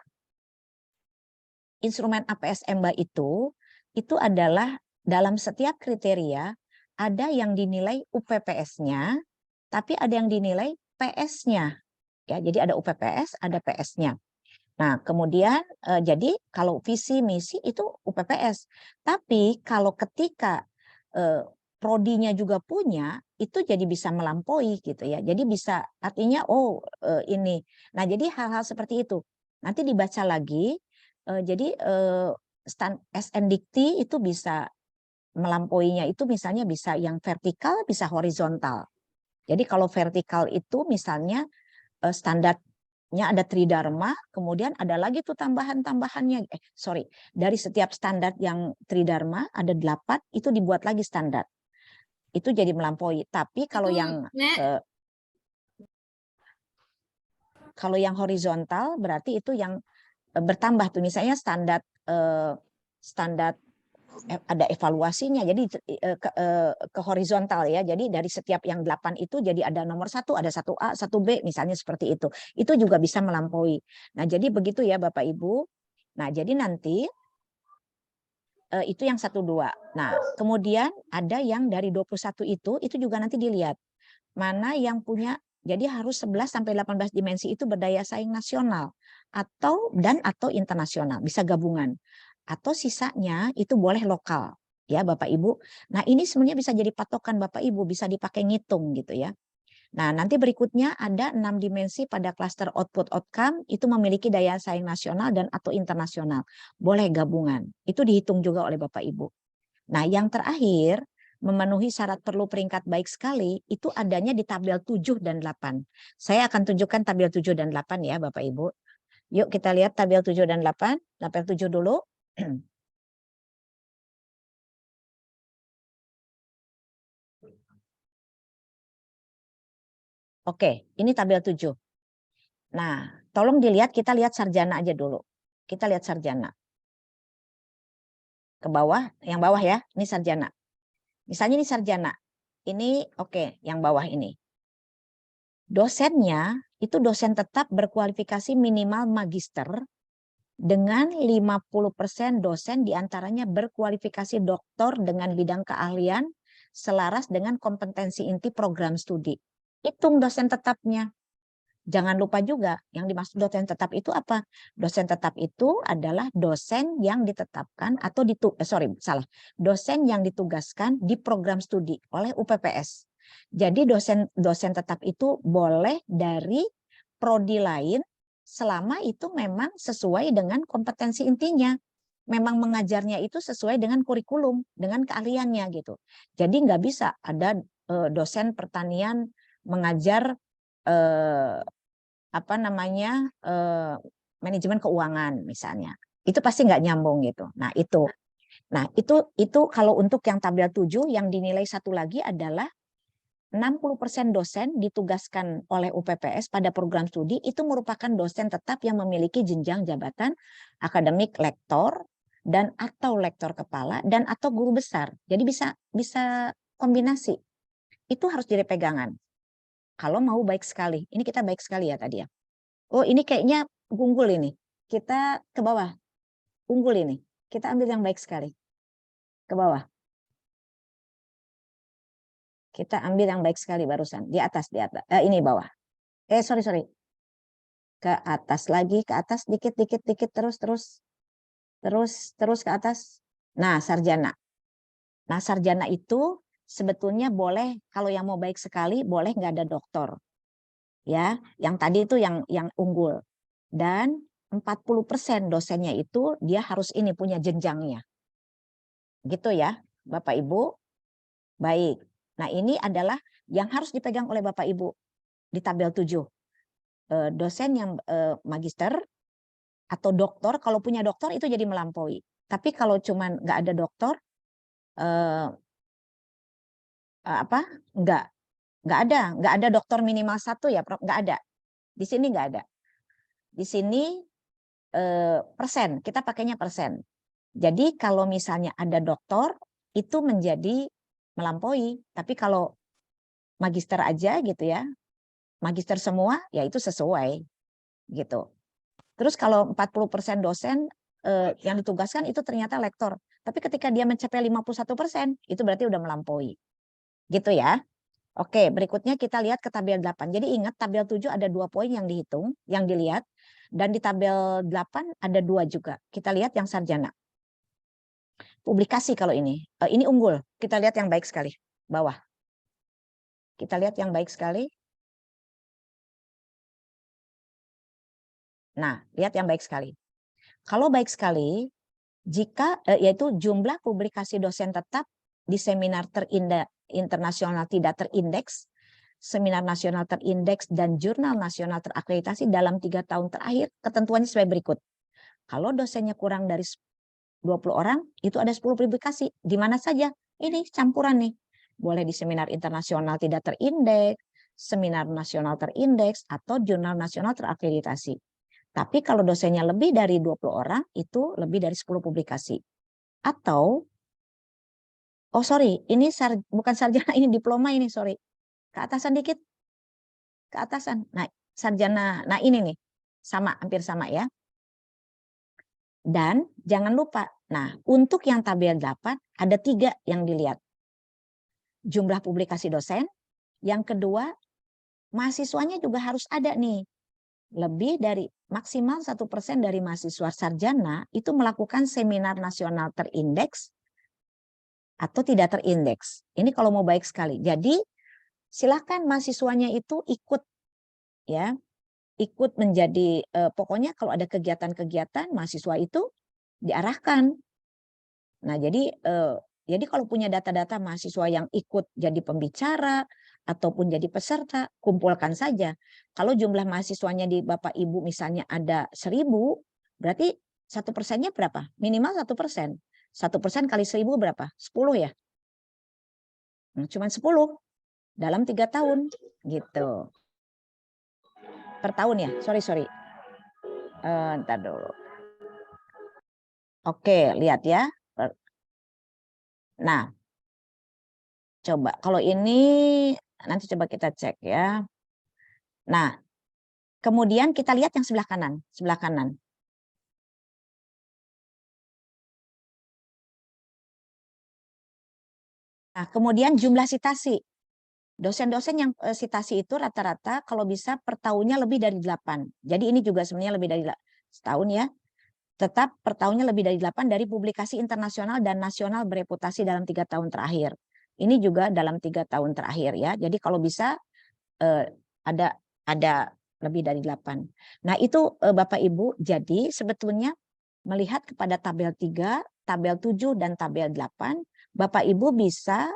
Instrumen APSMBA itu adalah dalam setiap kriteria ada yang dinilai UPPS-nya, tapi ada yang dinilai PS-nya. Ya, jadi ada UPPS, ada PS-nya. Nah, kemudian jadi kalau visi misi itu UPPS. Tapi kalau ketika prodinya juga punya, itu jadi bisa melampaui gitu ya. Jadi bisa artinya ini. Nah, jadi hal-hal seperti itu. Nanti dibaca lagi. Jadi SNDikti itu bisa melampauinya itu misalnya bisa yang vertikal, bisa horizontal. Jadi kalau vertikal itu misalnya standarnya ada Tridharma, kemudian ada lagi tuh tambahan-tambahannya. Dari setiap standar yang Tridharma ada 8, itu dibuat lagi standar. Itu jadi melampaui. Tapi kalau yang horizontal berarti itu yang bertambah tuh misalnya standar ada evaluasinya jadi ke horizontal ya. Jadi dari setiap yang 8 itu jadi ada nomor 1, ada 1A, 1B misalnya seperti itu. Itu juga bisa melampaui. Nah, jadi begitu ya Bapak Ibu. Nah, jadi nanti itu yang 1 2. Nah, kemudian ada yang dari 21 itu juga nanti dilihat mana yang punya. Jadi harus 11 sampai 18 dimensi itu berdaya saing nasional atau internasional, bisa gabungan. Atau sisanya itu boleh lokal ya Bapak Ibu. Nah, ini sebenarnya bisa jadi patokan Bapak Ibu, bisa dipakai ngitung gitu ya. Nah, nanti berikutnya ada 6 dimensi pada klaster output outcome itu memiliki daya saing nasional dan atau internasional. Boleh gabungan. Itu dihitung juga oleh Bapak Ibu. Nah, yang terakhir memenuhi syarat perlu peringkat baik sekali itu adanya di tabel 7 dan 8. Saya akan tunjukkan tabel 7 dan 8 ya Bapak Ibu. Yuk kita lihat tabel 7 dan 8. Tabel 7 dulu. Oke, ini tabel 7. Nah, tolong dilihat, kita lihat sarjana aja dulu. Kita lihat sarjana. Ke bawah, yang bawah ya, ini sarjana. Misalnya ini sarjana. Ini oke, yang bawah ini. Dosennya itu dosen tetap berkualifikasi minimal magister dengan 50% dosen diantaranya berkualifikasi doktor dengan bidang keahlian selaras dengan kompetensi inti program studi. Hitung dosen tetapnya. Jangan lupa juga yang dimaksud dosen tetap itu apa? Dosen tetap itu adalah dosen yang ditetapkan atau dosen yang ditugaskan di program studi oleh UPPS. Jadi dosen tetap itu boleh dari prodi lain selama itu memang sesuai dengan kompetensi intinya. Memang mengajarnya itu sesuai dengan kurikulum, dengan keahliannya gitu. Jadi nggak bisa ada dosen pertanian mengajar manajemen keuangan misalnya. Itu pasti nggak nyambung gitu. Nah itu kalau untuk yang tabel 7 yang dinilai satu lagi adalah 60% dosen ditugaskan oleh UPPS pada program studi itu merupakan dosen tetap yang memiliki jenjang jabatan akademik lektor dan atau lektor kepala dan atau guru besar. Jadi bisa kombinasi. Itu harus jadi pegangan. Kalau mau baik sekali. Ini kita baik sekali ya tadi ya. Oh, ini kayaknya unggul ini. Kita ke bawah. Unggul ini. Kita ambil yang baik sekali. Ke bawah. Kita ambil yang baik sekali barusan. Di atas. Ini bawah. Sorry. Ke atas lagi, ke atas, dikit, terus ke atas. Nah, sarjana. Nah, sarjana itu sebetulnya boleh, kalau yang mau baik sekali, boleh nggak ada doktor. Ya, yang tadi itu yang unggul. Dan 40% dosennya itu dia harus ini punya jenjangnya. Gitu ya, Bapak Ibu. Baik. Nah, ini adalah yang harus dipegang oleh Bapak Ibu di tabel 7. Dosen yang magister atau doktor, kalau punya doktor itu jadi melampaui. Tapi kalau cuman nggak ada doktor, nggak ada doktor minimal 1 ya, Prof, nggak ada. Di sini nggak ada. Di sini persen, kita pakainya persen. Jadi kalau misalnya ada doktor itu menjadi melampaui. Tapi kalau magister aja gitu ya, magister semua ya itu sesuai gitu. Terus kalau 40% dosen yang ditugaskan itu ternyata lektor. Tapi ketika dia mencapai 51%, itu berarti udah melampaui. Gitu ya. Oke, berikutnya kita lihat ke tabel 8. Jadi ingat tabel 7 ada 2 poin yang dihitung, yang dilihat. Dan di tabel 8 ada 2 juga. Kita lihat yang sarjana. Publikasi kalau ini. Ini unggul. Kita lihat yang baik sekali. Bawah. Kita lihat yang baik sekali. Nah, lihat yang baik sekali. Kalau baik sekali, jika yaitu jumlah publikasi dosen tetap di seminar internasional tidak terindeks, seminar nasional terindeks, dan jurnal nasional terakreditasi dalam 3 tahun terakhir, ketentuannya sebagai berikut. Kalau dosennya kurang dari 20 orang, itu ada 10 publikasi. Di mana saja? Ini campuran nih. Boleh di seminar internasional tidak terindeks, seminar nasional terindeks, atau jurnal nasional terakreditasi. Tapi kalau dosennya lebih dari 20 orang, itu lebih dari 10 publikasi. Atau, ini bukan sarjana, ini diploma ini, sorry. Ke atasan dikit. Ke atasan. Nah, sarjana, nah ini nih, hampir sama ya. Dan jangan lupa, nah untuk yang tabel 8 ada 3 yang dilihat. Jumlah publikasi dosen, yang kedua mahasiswanya juga harus ada nih. Lebih dari maksimal 1% dari mahasiswa sarjana itu melakukan seminar nasional terindeks atau tidak terindeks. Ini kalau mau baik sekali. Jadi silakan mahasiswanya itu ikut ya. Ikut menjadi pokoknya kalau ada kegiatan-kegiatan mahasiswa itu diarahkan. Nah, jadi kalau punya data-data mahasiswa yang ikut jadi pembicara ataupun jadi peserta, kumpulkan saja. Kalau jumlah mahasiswanya di Bapak Ibu misalnya ada 1000, berarti 1%-nya berapa? Minimal 1%. 1% kali 1000 berapa? 10 ya? Nah, cuma 10 dalam 3 tahun gitu. Per tahun ya, sorry. Ntar dulu. Oke, lihat ya. Nah, coba kalau ini nanti coba kita cek ya. Nah, kemudian kita lihat yang sebelah kanan. Nah, kemudian jumlah sitasi. Dosen-dosen yang sitasi itu rata-rata kalau bisa per tahunnya lebih dari 8. Jadi ini juga sebenarnya lebih dari setahun ya. Tetap per tahunnya lebih dari 8 dari publikasi internasional dan nasional bereputasi dalam 3 tahun terakhir. Ini juga dalam 3 tahun terakhir ya. Jadi kalau bisa ada lebih dari 8. Nah, itu Bapak Ibu, jadi sebetulnya melihat kepada tabel 3, tabel 7 dan tabel 8, Bapak Ibu bisa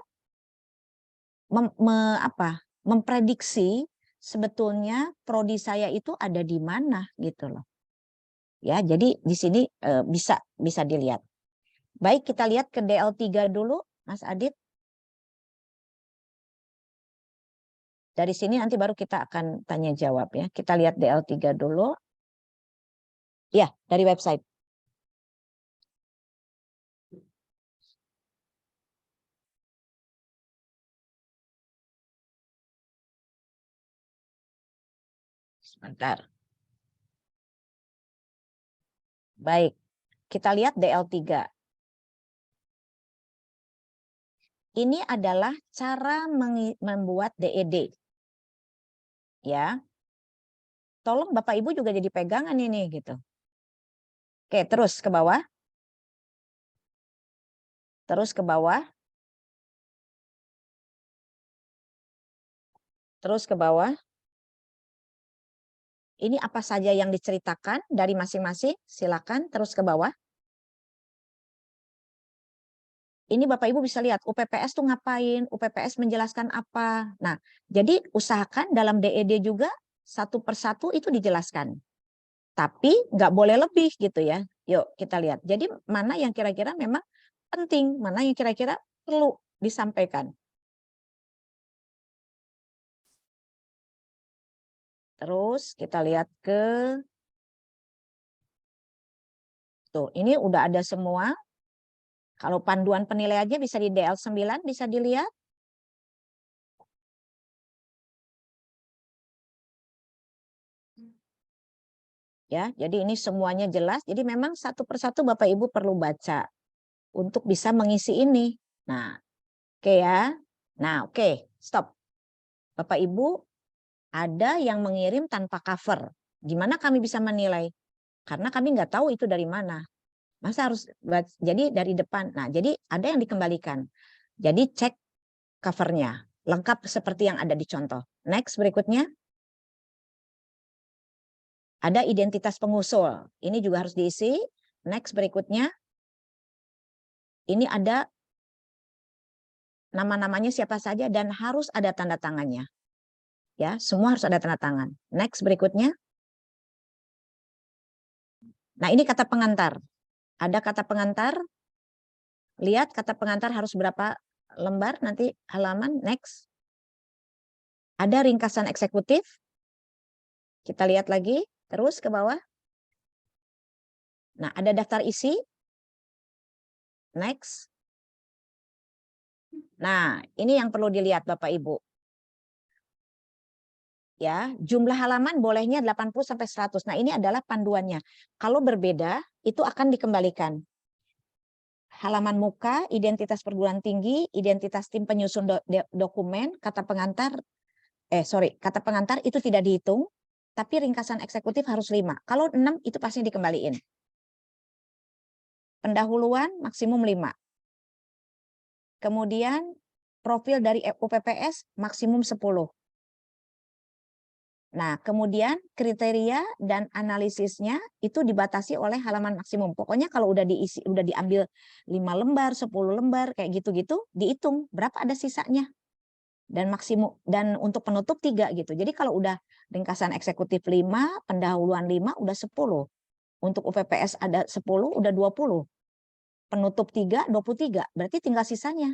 memprediksi sebetulnya prodi saya itu ada di mana gitu loh. Ya, jadi di sini bisa dilihat. Baik, kita lihat ke DL3 dulu, Mas Adit. Dari sini nanti baru kita akan tanya jawab ya. Kita lihat DL3 dulu. Ya, dari website. Sebentar. Baik, kita lihat DL3. Ini adalah cara membuat DED. Ya. Tolong Bapak Ibu juga jadi pegangan ini gitu. Oke, terus ke bawah. Terus ke bawah. Terus ke bawah. Ini apa saja yang diceritakan dari masing-masing? Silakan terus ke bawah. Ini Bapak Ibu bisa lihat UPPS tuh ngapain, UPPS menjelaskan apa. Nah, jadi usahakan dalam DED juga satu persatu itu dijelaskan. Tapi nggak boleh lebih gitu ya. Yuk kita lihat. Jadi mana yang kira-kira memang penting, mana yang kira-kira perlu disampaikan. Terus kita lihat ke tuh, ini udah ada semua. Kalau panduan penilaiannya bisa di DL9 bisa dilihat. Ya, jadi ini semuanya jelas. Jadi memang satu persatu Bapak Ibu perlu baca untuk bisa mengisi ini. Nah, oke ya. Nah, oke, stop. Bapak Ibu ada yang mengirim tanpa cover. Gimana kami bisa menilai? Karena kami nggak tahu itu dari mana. Masa harus jadi dari depan. Nah, jadi ada yang dikembalikan. Jadi cek covernya. Lengkap seperti yang ada di contoh. Next, berikutnya. Ada identitas pengusul. Ini juga harus diisi. Next, berikutnya. Ini ada nama-namanya siapa saja dan harus ada tanda tangannya. Ya, semua harus ada tanda tangan. Next, berikutnya. Nah, ini kata pengantar. Ada kata pengantar. Lihat kata pengantar harus berapa lembar nanti halaman. Next. Ada ringkasan eksekutif. Kita lihat lagi. Terus ke bawah. Nah, ada daftar isi. Next. Nah, ini yang perlu dilihat Bapak Ibu. Ya, jumlah halaman bolehnya 80 sampai 100. Nah, ini adalah panduannya. Kalau berbeda, itu akan dikembalikan. Halaman muka, identitas perguruan tinggi, identitas tim penyusun dokumen, kata pengantar kata pengantar itu tidak dihitung, tapi ringkasan eksekutif harus 5. Kalau 6 itu pasti dikembaliin. Pendahuluan maksimum 5. Kemudian profil dari UPPS maksimum 10. Nah, kemudian kriteria dan analisisnya itu dibatasi oleh halaman maksimum. Pokoknya kalau udah diisi, udah diambil 5 lembar, 10 lembar kayak gitu-gitu, dihitung berapa ada sisanya. Dan maksimum dan untuk penutup 3 gitu. Jadi kalau udah ringkasan eksekutif 5, pendahuluan 5 udah 10. Untuk UPPS ada 10 udah 20. Penutup 3 23. Berarti tinggal sisanya.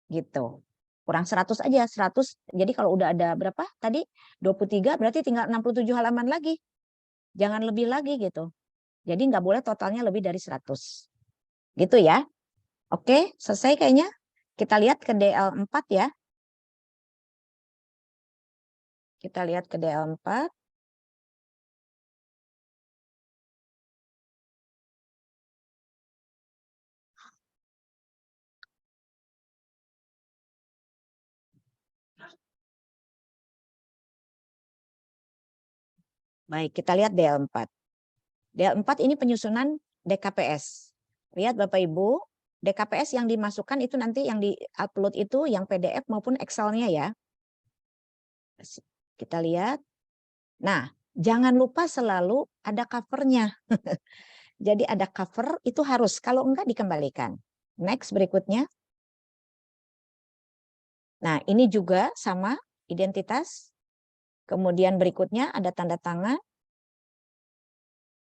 Gitu. Kurang 100 aja, 100. Jadi kalau udah ada berapa? Tadi 23 berarti tinggal 67 halaman lagi. Jangan lebih lagi gitu. Jadi nggak boleh totalnya lebih dari 100. Gitu ya. Oke, selesai kayaknya. Kita lihat ke DL4 ya. Kita lihat ke DL4. Baik, kita lihat DL4. DL4 ini penyusunan DKPS. Lihat Bapak Ibu, DKPS yang dimasukkan itu nanti yang di-upload itu yang PDF maupun Excel-nya ya. Kita lihat. Nah, jangan lupa selalu ada covernya. Jadi ada cover itu harus, kalau enggak dikembalikan. Next berikutnya. Nah, ini juga sama identitas. Kemudian berikutnya ada tanda tangan.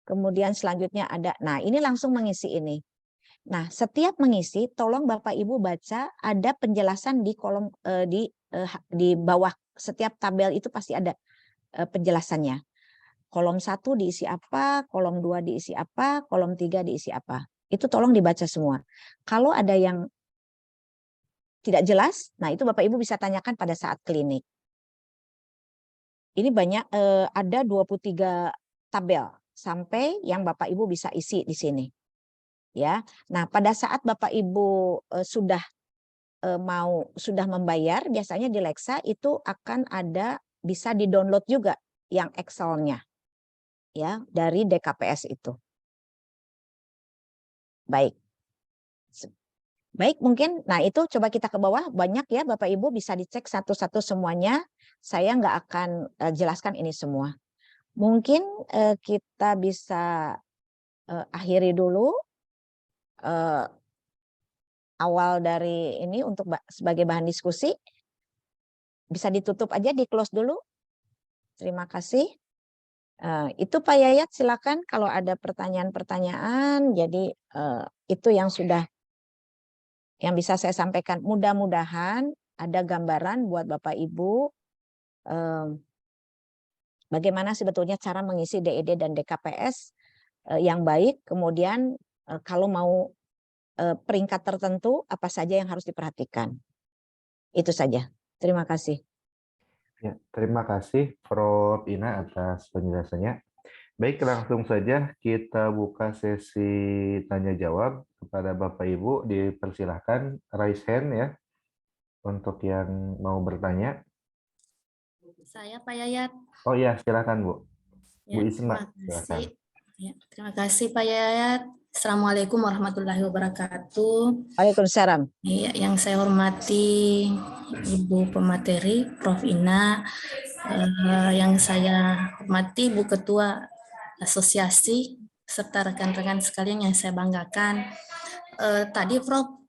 Kemudian selanjutnya ada, nah ini langsung mengisi ini. Nah, setiap mengisi, tolong Bapak Ibu baca ada penjelasan di kolom di bawah setiap tabel itu pasti ada penjelasannya. Kolom 1 diisi apa, kolom 2 diisi apa, kolom 3 diisi apa. Itu tolong dibaca semua. Kalau ada yang tidak jelas, nah itu Bapak Ibu bisa tanyakan pada saat klinik. Ini banyak, ada 23 tabel sampai yang Bapak Ibu bisa isi di sini. Ya. Nah, pada saat Bapak Ibu sudah membayar, biasanya di Lexa itu akan ada, bisa di-download juga yang Excel-nya. Ya, dari DKPS itu. Baik. Baik, mungkin, nah itu coba kita ke bawah, banyak ya Bapak Ibu bisa dicek satu-satu semuanya. Saya nggak akan jelaskan ini semua. Mungkin kita bisa akhiri dulu awal dari ini untuk sebagai bahan diskusi. Bisa ditutup aja, di-close dulu. Terima kasih. Itu Pak Yayat, silakan kalau ada pertanyaan-pertanyaan. Jadi itu yang bisa saya sampaikan. Mudah-mudahan ada gambaran buat Bapak Ibu bagaimana sebetulnya cara mengisi DED dan DKPS yang baik. Kemudian kalau mau peringkat tertentu apa saja yang harus diperhatikan. Itu saja. Terima kasih. Ya, terima kasih Prof. Ina atas penjelasannya. Baik, langsung saja kita buka sesi tanya jawab kepada Bapak Ibu. Dipersilahkan raise hand ya untuk yang mau bertanya. Saya Pak Yayat. Oh iya, silakan Bu. Ya, Bu Isma, terima silakan. kasih. Ya, terima kasih Pak Yayat. Assalamualaikum warahmatullahi wabarakatuh. Waalaikumsalam. Ya, yang saya hormati Ibu pemateri, Prof. Ina, yang saya hormati Bu Ketua Asosiasi, serta rekan-rekan sekalian yang saya banggakan. Tadi Prof,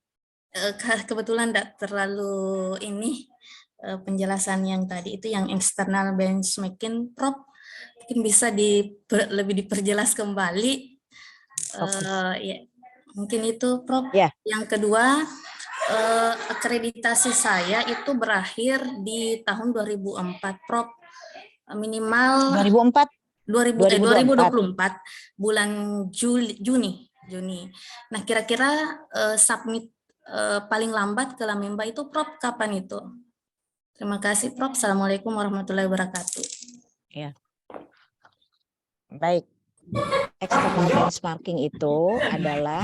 kebetulan tidak terlalu ini penjelasan yang tadi itu yang eksternal benchmarking, Prof, mungkin bisa lebih diperjelas kembali. Ya, mungkin itu Prof. Ya. Yang kedua, akreditasi saya itu berakhir di tahun 2004, Prof. Minimal 2024 bulan Juni. Nah, kira-kira submit paling lambat ke Lamemba itu Prof kapan itu? Terima kasih Prof. Assalamualaikum warahmatullahi wabarakatuh. Ya. Baik. External benchmarking itu adalah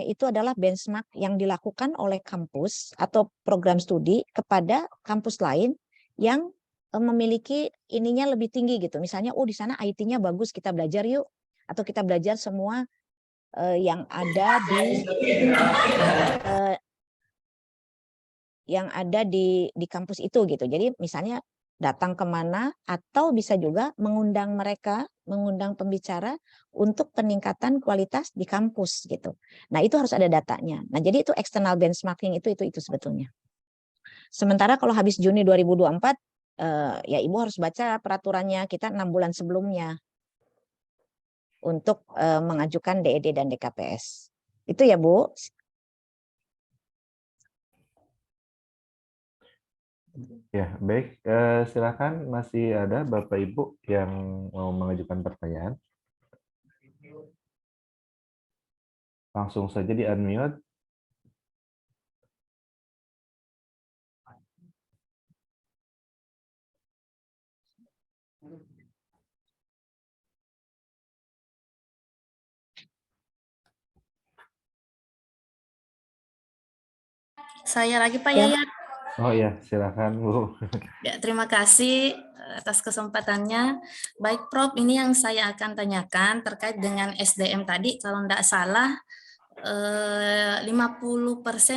itu adalah benchmark yang dilakukan oleh kampus atau program studi kepada kampus lain yang memiliki ininya lebih tinggi gitu. Misalnya, di sana IT-nya bagus, kita belajar yuk. Atau kita belajar semua yang ada di kampus itu gitu. Jadi misalnya datang kemana, atau bisa juga mengundang pembicara untuk peningkatan kualitas di kampus gitu. Nah, itu harus ada datanya. Nah, jadi itu external benchmarking itu sebetulnya. Sementara kalau habis Juni 2024, ya Ibu harus baca peraturannya kita 6 bulan sebelumnya untuk mengajukan DED dan DKPS. Itu ya Bu. Ya, baik. Silakan, masih ada Bapak Ibu yang mau mengajukan pertanyaan. Langsung saja di unmute. Saya lagi Pak Yayat. Oh ya, silakan Bu. Ya, terima kasih atas kesempatannya. Baik Prof, ini yang saya akan tanyakan terkait dengan SDM tadi. Kalau tidak salah 50%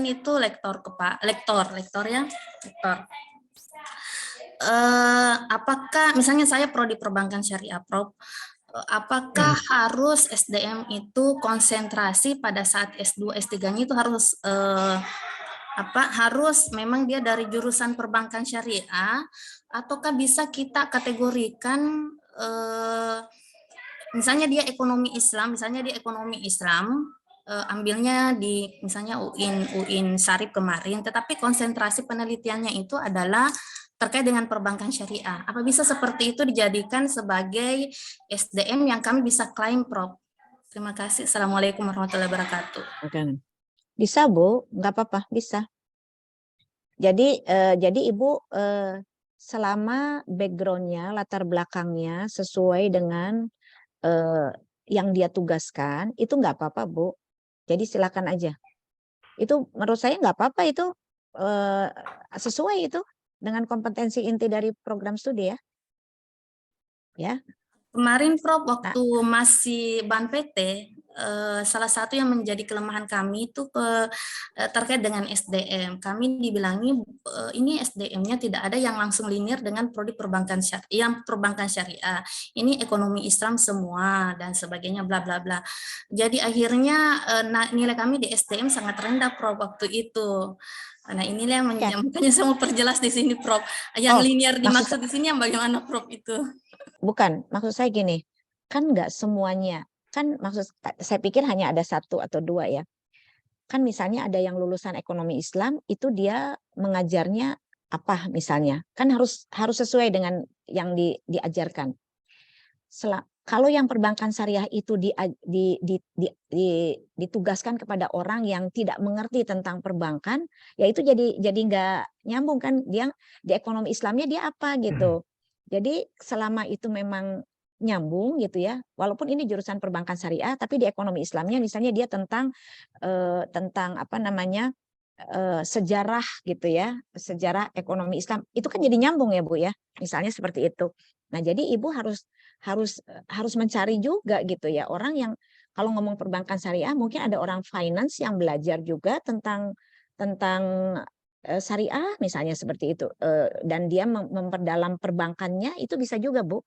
itu lektor ya, lektor. apakah misalnya saya prodi perbankan syariah, Prof, apakah harus SDM itu konsentrasi pada saat S2, S3-nya itu harus harus memang dia dari jurusan perbankan syariah, ataukah bisa kita kategorikan misalnya dia ekonomi Islam, ambilnya di misalnya UIN Syarif kemarin, tetapi konsentrasi penelitiannya itu adalah terkait dengan perbankan syariah. Apa bisa seperti itu dijadikan sebagai SDM yang kami bisa klaim, Prof? Terima kasih. Assalamualaikum warahmatullahi wabarakatuh. Bisa, Bu, nggak apa-apa, bisa. Jadi Ibu selama background-nya, latar belakangnya sesuai dengan yang dia tugaskan, itu nggak apa-apa, Bu. Jadi silakan aja. Itu menurut saya nggak apa-apa, itu sesuai itu dengan kompetensi inti dari program studi ya. Ya. Kemarin, Prof, waktu masih Ban PT, salah satu yang menjadi kelemahan kami itu terkait dengan SDM. Kami dibilangi ini SDM-nya tidak ada yang langsung linear dengan prodi perbankan syariah. Ini ekonomi Islam semua dan sebagainya, bla bla bla. Jadi akhirnya nilai kami di SDM sangat rendah, Prof, waktu itu. Nah, inilah yang makanya saya mau perjelas di sini, Prof. Yang linear dimaksud di sini yang bagaimana, Prof, itu? Bukan, maksud saya gini, kan nggak semuanya, kan saya pikir hanya ada 1 atau 2 ya. Kan misalnya ada yang lulusan ekonomi Islam, itu dia mengajarnya apa misalnya, kan harus sesuai dengan yang diajarkan. Kalau yang perbankan syariah itu ditugaskan kepada orang yang tidak mengerti tentang perbankan, ya itu jadi nggak nyambung kan, dia di ekonomi Islamnya dia apa gitu. Jadi selama itu memang nyambung gitu ya, walaupun ini jurusan perbankan syariah, tapi di ekonomi Islamnya misalnya dia tentang apa namanya sejarah gitu ya, sejarah ekonomi Islam, itu kan jadi nyambung ya Bu ya, misalnya seperti itu. Nah jadi Ibu harus mencari juga gitu ya orang yang, kalau ngomong perbankan syariah mungkin ada orang finance yang belajar juga tentang syariah misalnya seperti itu, dan dia memperdalam perbankannya, itu bisa juga Bu.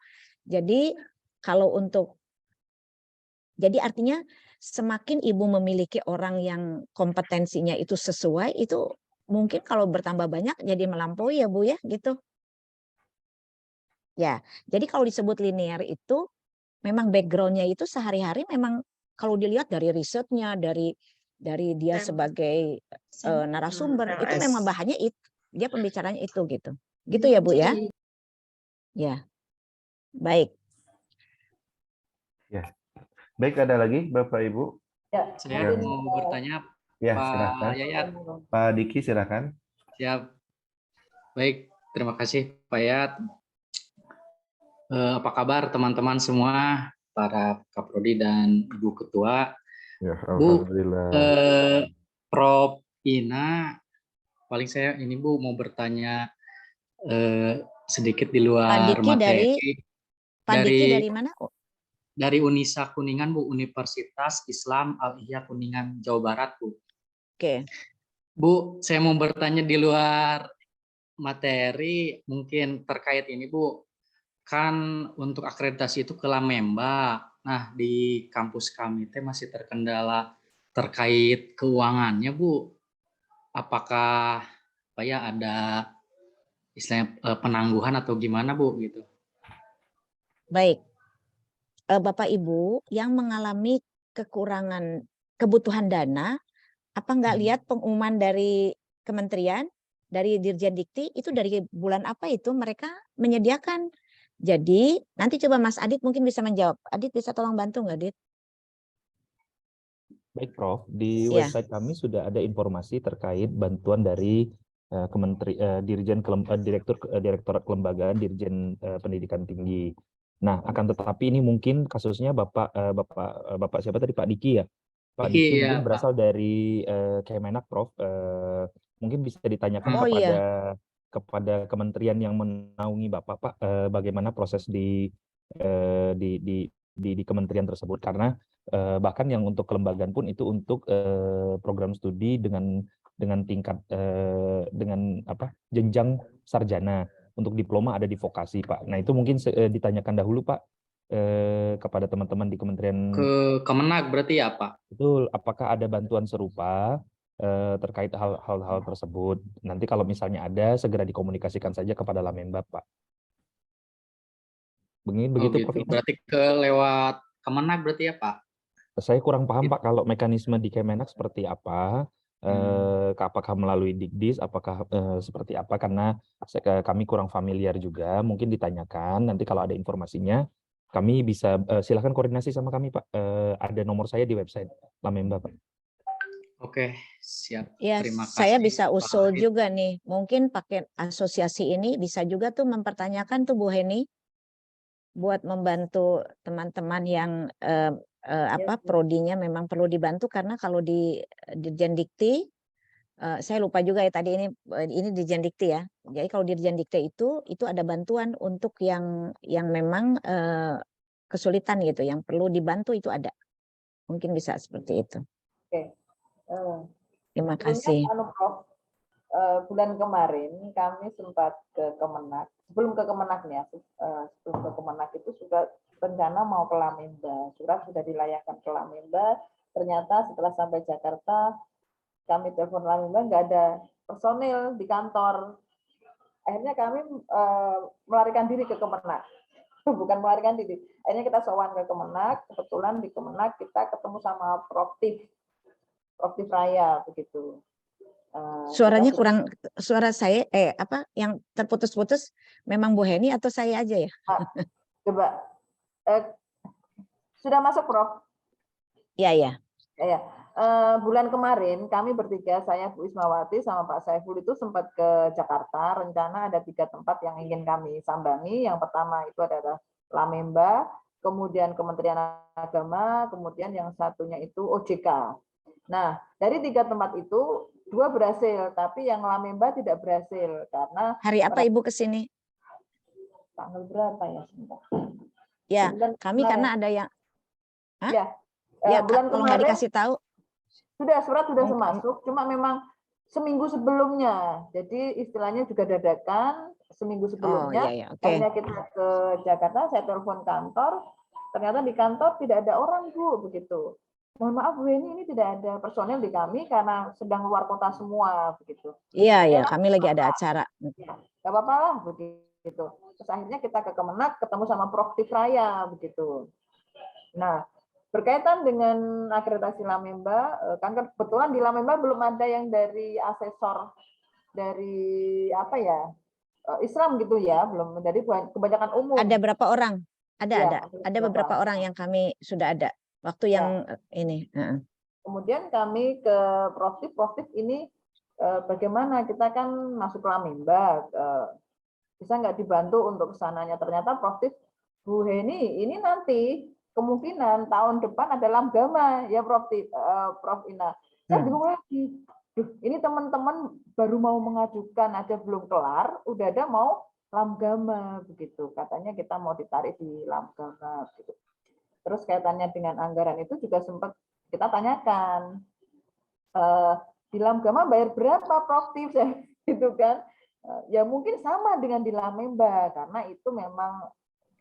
Jadi kalau jadi artinya semakin Ibu memiliki orang yang kompetensinya itu sesuai, itu mungkin kalau bertambah banyak jadi melampaui ya Bu ya gitu. Ya, jadi kalau disebut linear itu memang background-nya itu sehari-hari memang kalau dilihat dari risetnya, dari dia sebagai narasumber, itu memang bahannya itu, dia pembicaranya itu gitu. Gitu ya Bu ya? Ya. Baik. Ya. Baik, ada lagi Bapak Ibu? Ya, Saya mau bertanya, Ya, Pak silakan. Yayat. Pak Diki, silakan. Siap. Baik, terima kasih Pak Yayat. Apa kabar teman-teman semua, para Kaprodi dan Ibu Ketua? Ya, Bu, alhamdulillah. Prof Ina, paling saya ini Bu mau bertanya sedikit di luar materi. Pak Diki dari mana? Dari Unisa Kuningan Bu, Universitas Islam Al-Ihya Kuningan, Jawa Barat Bu. Oke. Bu, saya mau bertanya di luar materi, mungkin terkait ini Bu. Kan untuk akreditasi itu ke Lamemba. Nah, di kampus kami masih terkendala terkait keuangannya Bu. Apakah ada istilahnya penangguhan atau gimana Bu gitu? Baik. Bapak Ibu yang mengalami kekurangan kebutuhan dana, apa nggak lihat pengumuman dari kementerian, dari Dirjen Dikti, itu dari bulan apa itu mereka menyediakan. Jadi nanti coba Mas Adit mungkin bisa menjawab. Adit bisa tolong bantu nggak, Adit? Baik Prof, di website kami sudah ada informasi terkait bantuan dari Direktorat Kelembagaan Dirjen Pendidikan Tinggi. Nah, akan tetapi ini mungkin kasusnya Bapak siapa tadi, Pak Diki ya? Pak Diki mungkin ya, berasal dari Kemenak, Prof. Mungkin bisa ditanyakan kepada kementerian yang menaungi Bapak, Pak, bagaimana proses di kementerian tersebut, karena bahkan yang untuk kelembagaan pun itu untuk program studi dengan tingkat jenjang sarjana. untuk diploma ada di vokasi, Pak. Nah, itu mungkin ditanyakan dahulu, Pak, kepada teman-teman di Kementerian. Ke Kemenak berarti ya, Pak? Betul, apakah ada bantuan serupa terkait hal-hal tersebut? Nanti kalau misalnya ada, segera dikomunikasikan saja kepada Lamemba, Pak. Begitu, gitu. Prof. Ina? Berarti lewat Kemenak berarti ya, Pak? Saya kurang paham, Pak, kalau mekanisme di Kemenak seperti apa. Apakah melalui Dikdis, apakah seperti apa, karena kami kurang familiar juga, mungkin ditanyakan, nanti kalau ada informasinya, kami bisa, silakan koordinasi sama kami, Pak. Ada nomor saya di website Lamemba, Pak. Oke, siap. Ya, Terima kasih. saya bisa Pak usul Arif. juga nih, mungkin pakai asosiasi ini bisa juga tuh mempertanyakan tuh Bu Heni, buat membantu teman-teman yang prodinya memang perlu dibantu, karena kalau di Dirjen Dikti, saya lupa juga ya tadi ini Dirjen Dikti ya. Jadi kalau Dirjen Dikti itu ada bantuan untuk yang memang kesulitan gitu, yang perlu dibantu itu ada. Mungkin bisa seperti itu. Oke. Terima Sebelumnya, kasih. Prof, bulan kemarin kami sempat ke Kemenak. Sebelum ke Kemenak nih ya, sebelum ke Kemenak itu sudah rencana mau ke Lamemba. Surat sudah dilayangkan ke Lamemba. Ternyata setelah sampai Jakarta, kami telepon Lamemba, nggak ada personil di kantor. Akhirnya kami melarikan diri ke Kemenak. Bukan melarikan diri. Akhirnya kita sowan ke Kemenak. Kebetulan di Kemenak kita ketemu sama Prof Raya begitu. Suaranya kurang, suara saya yang terputus-putus, memang Bu Heni atau saya aja ya? Coba sudah masuk, Prof? Iya. Ya. Bulan kemarin kami bertiga, saya Bu Ismawati sama Pak Saiful itu sempat ke Jakarta. Rencana ada 3 tempat yang ingin kami sambangi. Yang pertama itu adalah Lamemba, kemudian Kementerian Agama, kemudian yang satunya itu OJK. Nah, dari 3 tempat itu 2 berhasil, tapi yang Lamemba tidak berhasil karena Hari apa Ibu ke sini? tanggal berapa ya? Sebentar. Ya, Bulan kami kemarin. karena ada yang bulan kalau nggak kemarin dikasih tahu. Surat sudah masuk, cuma memang seminggu sebelumnya. Jadi istilahnya juga dadakan seminggu sebelumnya. Akhirnya kita ke Jakarta, saya telepon kantor. Ternyata di kantor tidak ada orang, Bu, begitu. Mohon maaf Bu, ini tidak ada personel di kami karena sedang luar kota semua, begitu. Iya, kami lagi ada acara. Ya, nggak apa-apa lah, begitu. Terus akhirnya kita ke Kemenak, ketemu sama Prof Raya, begitu. Nah, berkaitan dengan akreditasi Lamemba, kan kebetulan di Lamemba belum ada yang dari asesor dari Islam gitu ya, belum. Jadi kebanyakan umum. Ada berapa orang? Ada beberapa orang yang kami sudah ada waktu yang ini. Kemudian kami ke Prof ini bagaimana, kita kan masuk Lamemba, bisa nggak dibantu untuk kesananya? Ternyata Prof Bu Heni ini nanti kemungkinan tahun depan ada Lamgama ya Prof Ina. Saya bingung lagi. Ini teman-teman baru mau mengajukan aja belum kelar, udah ada mau Lamgama begitu. Katanya kita mau ditarik di Lamgama gitu. Terus kaitannya dengan anggaran itu juga sempat kita tanyakan. Di Lamgama bayar berapa Prof gitu kan? Ya mungkin sama dengan di Lamemba karena itu memang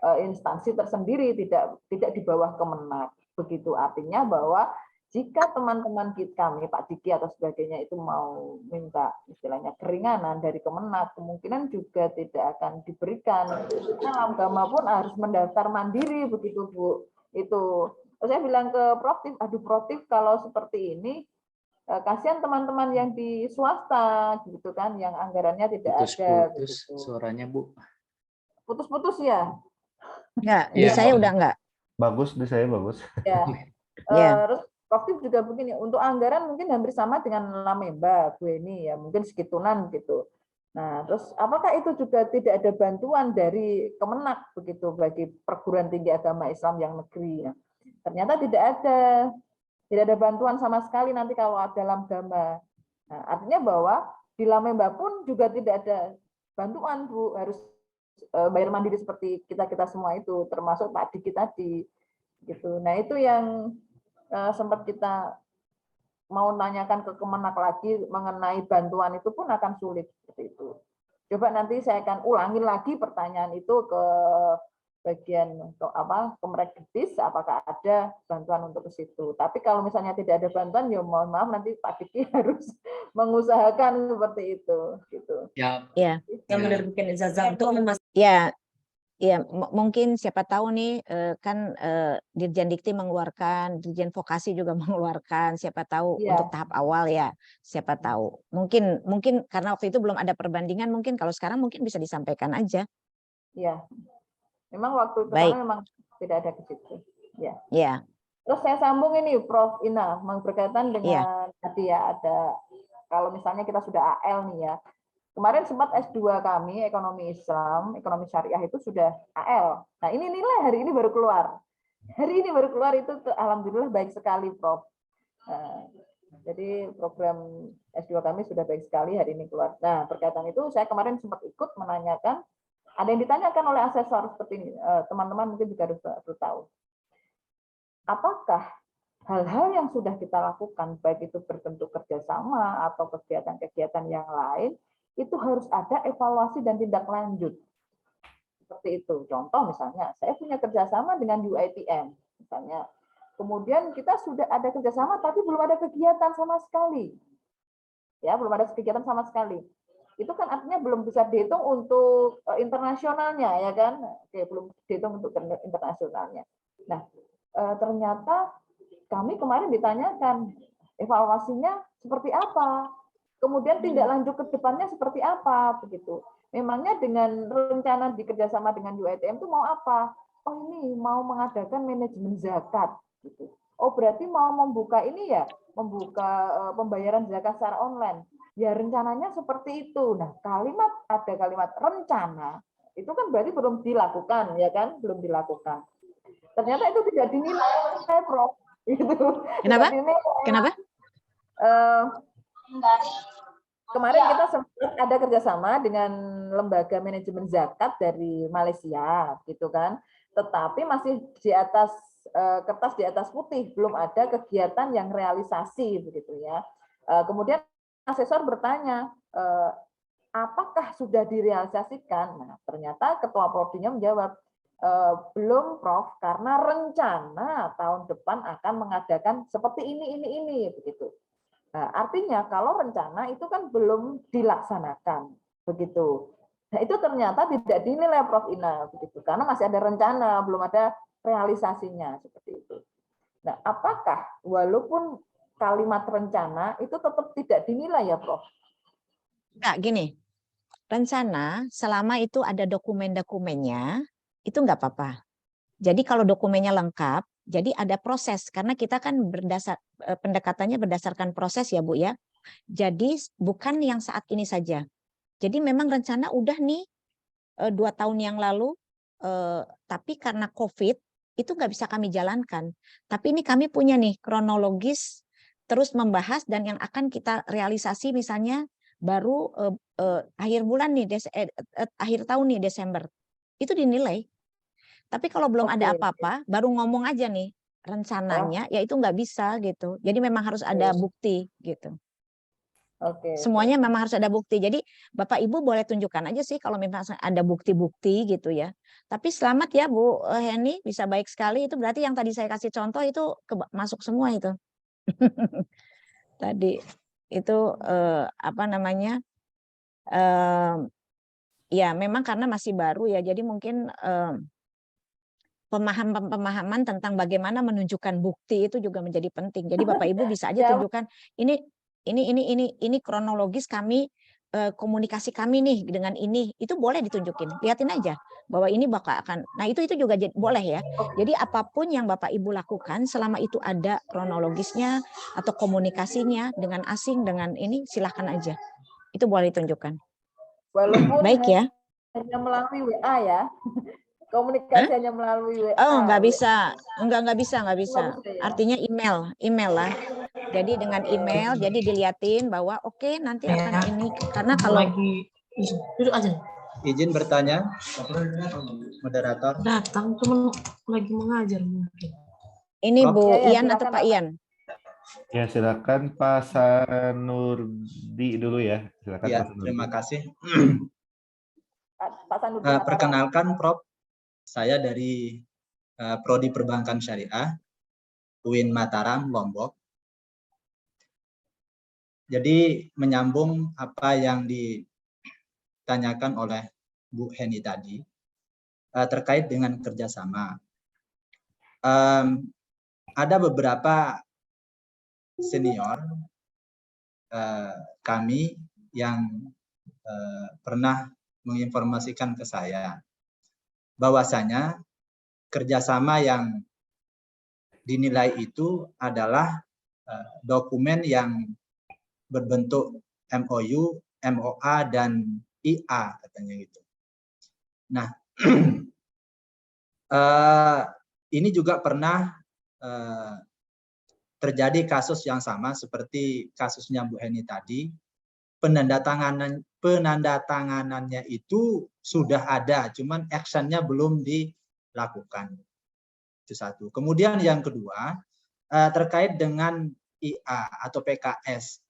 instansi tersendiri, tidak di bawah Kemenak. Begitu artinya bahwa jika teman-teman kami, Pak Diki atau sebagainya itu mau minta istilahnya keringanan dari Kemenak, kemungkinan juga tidak akan diberikan. Karena Lamgama pun harus mendaftar mandiri, begitu Bu. Itu. Saya bilang ke Prof, aduh Prof, kalau seperti ini, kasihan teman-teman yang di swasta, gitu kan, yang anggarannya tidak ada. Putus suaranya Bu. Putus-putus ya? Enggak, di saya udah enggak. Bagus, di saya bagus. Ya. Ya. Terus Prof juga begini, untuk anggaran mungkin hampir sama dengan Lamemba, Bu Eni ya, mungkin segitunan gitu. Nah, terus apakah itu juga tidak ada bantuan dari Kemenak begitu bagi perguruan tinggi agama Islam yang negeri? Nah, ternyata tidak ada bantuan sama sekali nanti kalau ada Lamgama. Nah, artinya bahwa di Lamemba pun juga tidak ada bantuan, Bu, harus bayar mandiri seperti kita semua itu, termasuk Pak Diki tadi, gitu. Nah itu yang sempat kita mau nanyakan ke Kemenak lagi mengenai bantuan itu pun akan sulit seperti itu. Coba nanti saya akan ulangi lagi pertanyaan itu ke bagian Kemendikbud, apakah ada bantuan untuk ke situ. Tapi kalau misalnya tidak ada bantuan, ya mohon maaf nanti Pak Diki harus mengusahakan seperti itu. Gitu. Ya, Ya, Yang menerbitkan ijazah untuk ya, ya. Mungkin siapa tahu nih kan Dirjen Dikti mengeluarkan, Dirjen Vokasi juga mengeluarkan. Siapa tahu Iya. untuk tahap awal ya. Siapa tahu. Mungkin karena waktu itu belum ada perbandingan. Mungkin kalau sekarang mungkin bisa disampaikan aja. Iya. Memang waktu itu Baik. karena memang tidak ada ke situ. Ya. Ya, Terus saya sambung ini Prof. Ina berkaitan Iya. dengan tadi ya ada kalau misalnya kita sudah AL nih ya. Kemarin sempat S2 kami ekonomi Islam, ekonomi syariah itu sudah AL. Nah, ini nilai hari ini baru keluar. Hari ini baru keluar itu alhamdulillah baik sekali, Prof. Jadi program S2 kami sudah baik sekali hari ini keluar. Nah, berkaitan itu saya kemarin sempat ikut menanyakan, ada yang ditanyakan oleh asesor seperti ini, teman-teman mungkin juga harus tahu. Apakah hal-hal yang sudah kita lakukan, baik itu berbentuk kerjasama atau kegiatan-kegiatan yang lain, itu harus ada evaluasi dan tindak lanjut. Seperti itu. Contoh misalnya, saya punya kerjasama dengan UiTM, misalnya. Kemudian kita sudah ada kerjasama, tapi belum ada kegiatan sama sekali. Ya, belum ada kegiatan sama sekali. Itu kan artinya belum bisa dihitung untuk internasionalnya, ya kan? Oke, belum dihitung untuk internasionalnya. Nah, ternyata kami kemarin ditanyakan evaluasinya seperti apa, kemudian tindak lanjut ke depannya seperti apa, begitu. Memangnya dengan rencana di kerjasama dengan UiTM itu mau apa? Oh ini mau mengadakan manajemen zakat, gitu. Oh berarti mau membuka ini ya, membuka pembayaran zakat secara online. Ya rencananya seperti itu. Nah ada kalimat rencana, itu kan berarti belum dilakukan, ya kan? Belum dilakukan. Ternyata itu tidak dinilai, Prof. Gitu. Kenapa? Kenapa? Kemarin kita sempat ada kerjasama dengan lembaga manajemen zakat dari Malaysia, gitu kan. Tetapi masih di atas kertas di atas putih, belum ada kegiatan yang realisasi, begitu ya. Kemudian asesor bertanya, apakah sudah direalisasikan? Nah, ternyata ketua prodinya menjawab, belum Prof, karena rencana tahun depan akan mengadakan seperti ini, begitu. Nah, artinya kalau rencana itu kan belum dilaksanakan, begitu. Nah, itu ternyata tidak dinilai Prof Ina, begitu, karena masih ada rencana, belum ada realisasinya, seperti itu. Nah, apakah walaupun kalimat rencana itu tetap tidak dinilai ya, Prof? Enggak, gini. Rencana selama itu ada dokumen-dokumennya, itu enggak apa-apa. Jadi kalau dokumennya lengkap, jadi ada proses karena kita kan pendekatannya berdasarkan proses ya Bu ya. Jadi bukan yang saat ini saja. Jadi memang rencana udah nih 2 tahun yang lalu, tapi karena COVID itu nggak bisa kami jalankan. Tapi ini kami punya nih kronologis terus membahas dan yang akan kita realisasi misalnya baru akhir bulan nih akhir tahun nih Desember. Itu dinilai. Tapi kalau belum ada apa-apa, baru ngomong aja nih rencananya, ya itu nggak bisa gitu. Jadi memang harus ada bukti gitu. Semuanya memang harus ada bukti. Jadi Bapak Ibu boleh tunjukkan aja sih kalau memang ada bukti-bukti gitu ya. Tapi selamat ya Bu Heni, bisa baik sekali. Itu berarti yang tadi saya kasih contoh itu masuk semua itu. Tadi itu apa namanya? Ya memang karena masih baru ya. Jadi mungkin pemahaman tentang bagaimana menunjukkan bukti itu juga menjadi penting. Jadi Bapak Ibu bisa aja tunjukkan ini kronologis kami komunikasi kami nih dengan ini, itu boleh ditunjukin. Lihatin aja bahwa ini bakal akan. Nah, itu juga boleh ya. Jadi apapun yang Bapak Ibu lakukan selama itu ada kronologisnya atau komunikasinya dengan asing dengan ini silahkan aja. Itu boleh ditunjukkan. Walaupun baik ya. Hanya melalui WA ya. Komunikasi hanya melalui WA. Oh, nggak bisa. Nggak bisa. Artinya email lah. Jadi dengan email, jadi diliatin bahwa oke, nanti akan ini. Karena kalau duduk aja. Izin bertanya, moderator. Datang cuma lagi mengajar mungkin. Ini Bu Ian atau Pak Ian? Ya, silakan Pak Sanurdi dulu ya. Silakan Ya, Pak Sanurdi. terima kasih. Pak Sanudin Mataram. Perkenalkan Prof, saya dari Prodi Perbankan Syariah, UIN Mataram, Lombok. Jadi menyambung apa yang ditanyakan oleh Bu Heni tadi terkait dengan kerjasama. Ada beberapa senior kami yang pernah menginformasikan ke saya bahwasanya kerjasama yang dinilai itu adalah dokumen yang berbentuk MOU, MOA, dan IA katanya gitu. Nah, ini juga pernah terjadi kasus yang sama seperti kasusnya Bu Heni tadi. Penandatanganannya itu sudah ada, cuman actionnya belum dilakukan. Itu satu. Kemudian yang kedua, terkait dengan IA atau PKS.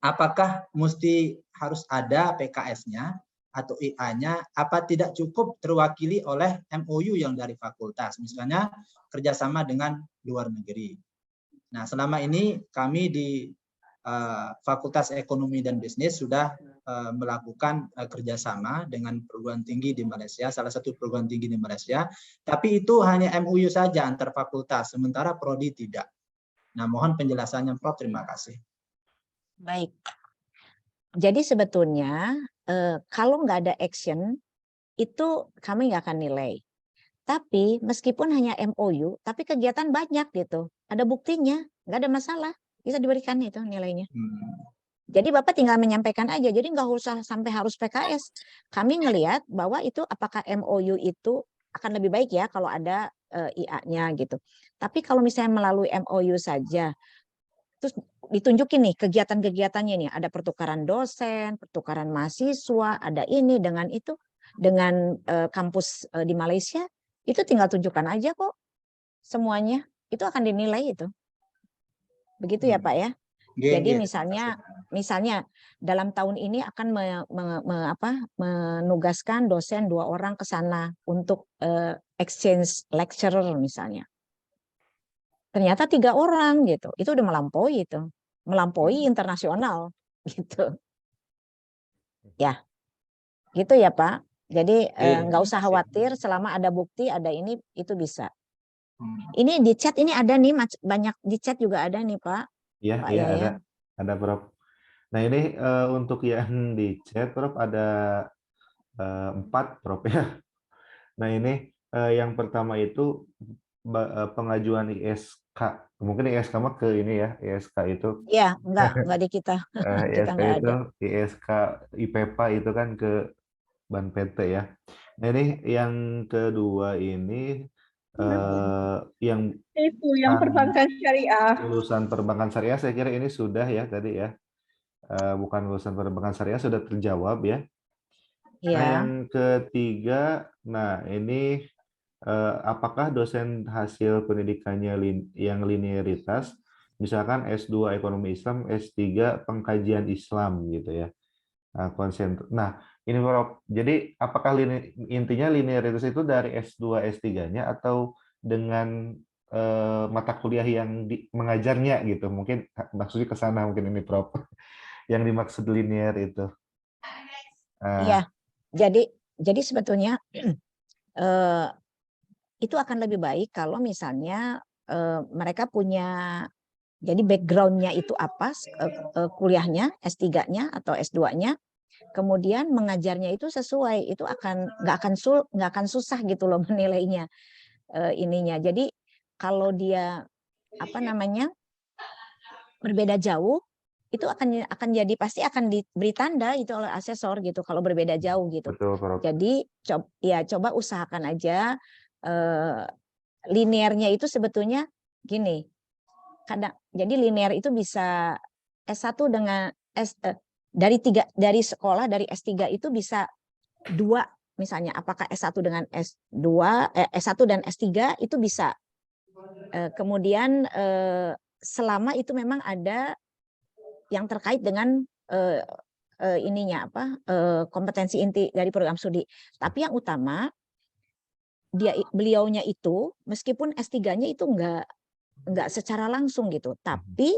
Apakah mesti harus ada PKS-nya atau IA-nya? Apa tidak cukup terwakili oleh MOU yang dari fakultas? Misalnya kerjasama dengan luar negeri. Nah, selama ini kami di Fakultas Ekonomi dan Bisnis sudah melakukan kerjasama dengan perguruan tinggi di Malaysia, salah satu perguruan tinggi di Malaysia, tapi itu hanya MOU saja antar fakultas, sementara prodi tidak. Nah, mohon penjelasannya Prof, terima kasih. Baik. Jadi sebetulnya kalau nggak ada action, itu kami nggak akan nilai. Tapi meskipun hanya MOU, tapi kegiatan banyak gitu. Ada buktinya, nggak ada masalah. Bisa diberikan itu nilainya. Jadi Bapak tinggal menyampaikan aja, jadi nggak usah sampai harus PKS. Kami ngelihat bahwa itu apakah MOU itu akan lebih baik ya kalau ada IA-nya gitu. Tapi kalau misalnya melalui MOU saja, terus ditunjukin nih kegiatan-kegiatannya nih, ada pertukaran dosen, pertukaran mahasiswa, ada ini dengan itu, dengan kampus di Malaysia, itu tinggal tunjukkan aja kok semuanya, itu akan dinilai itu. Begitu ya Pak ya. Jadi misalnya dalam tahun ini akan menugaskan dosen 2 orang ke sana untuk exchange lecturer misalnya. Ternyata 3 orang gitu, itu udah melampaui internasional gitu. Ya, gitu ya Pak. Jadi nggak usah khawatir, selama ada bukti, ada ini, itu bisa. Ini di chat ini ada nih, banyak di chat juga ada nih Pak. Iya, Pak iya Yayan. ada Prof. Nah ini untuk yang di chat Prof ada 4 Prof ya. Nah ini yang pertama itu pengajuan ISK. Mungkin ISK mah ke ini ya, ISK itu. Iya, enggak di kita. Kita ISK enggak itu, ada. ISK IPPA itu kan ke Ban PT ya. Nah ini yang kedua ini yang itu yang perbankan syariah. lulusan perbankan syariah, saya kira ini sudah ya tadi ya. Bukan lulusan perbankan syariah, sudah terjawab ya. Iya. Nah yang ketiga, nah ini apakah dosen hasil pendidikannya yang linearitas, misalkan S2 Ekonomi Islam, S3 Pengkajian Islam gitu ya. Nah, ini Prof. Jadi apakah intinya linearitas itu dari S2 S3-nya atau dengan mata kuliah yang mengajarnya gitu? Mungkin maksudnya ke sana mungkin ini Prof. Yang dimaksud linear itu. Iya. Jadi sebetulnya itu akan lebih baik kalau misalnya mereka punya, jadi background-nya itu apa, kuliahnya, S3-nya atau S2-nya, kemudian mengajarnya itu sesuai, itu nggak akan susah gitu loh menilainya ininya. Jadi kalau dia berbeda jauh, itu akan jadi pasti akan diberi tanda itu oleh asesor gitu kalau berbeda jauh gitu. Betul, Prof. Jadi coba usahakan aja linearnya itu sebetulnya gini. Jadi linear itu bisa S1 dengan dari sekolah dari S3 itu bisa 2 misalnya, apakah S1 dengan S2, S1 dan S3 itu bisa. Kemudian selama itu memang ada yang terkait dengan ininya apa kompetensi inti dari program studi. Tapi yang utama beliaunya itu meskipun S3-nya itu enggak secara langsung gitu, tapi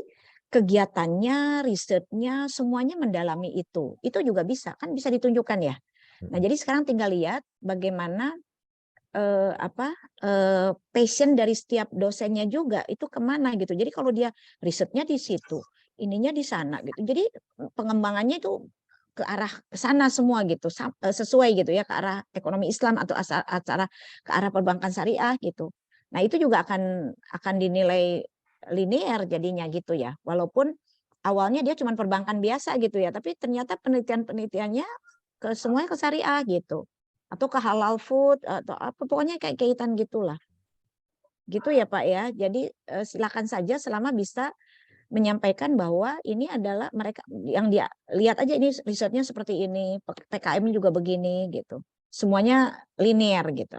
kegiatannya, risetnya semuanya mendalami itu. Itu juga bisa, kan bisa ditunjukkan ya. Nah, jadi sekarang tinggal lihat bagaimana passion dari setiap dosennya juga itu kemana gitu. Jadi kalau dia risetnya di situ, ininya di sana gitu. Jadi pengembangannya itu ke arah ke sana semua gitu, sesuai gitu ya, ke arah ekonomi Islam atau ke arah perbankan syariah gitu. Nah, itu juga akan dinilai linear jadinya gitu ya. Walaupun awalnya dia cuma perbankan biasa gitu ya, tapi ternyata penelitiannya semuanya ke syariah gitu. Atau ke halal food atau apa, pokoknya kayak kaitan gitulah. Gitu ya Pak ya. Jadi silakan saja selama bisa menyampaikan bahwa ini adalah mereka yang dia lihat aja, ini risetnya seperti ini, PKM juga begini gitu. Semuanya linear gitu.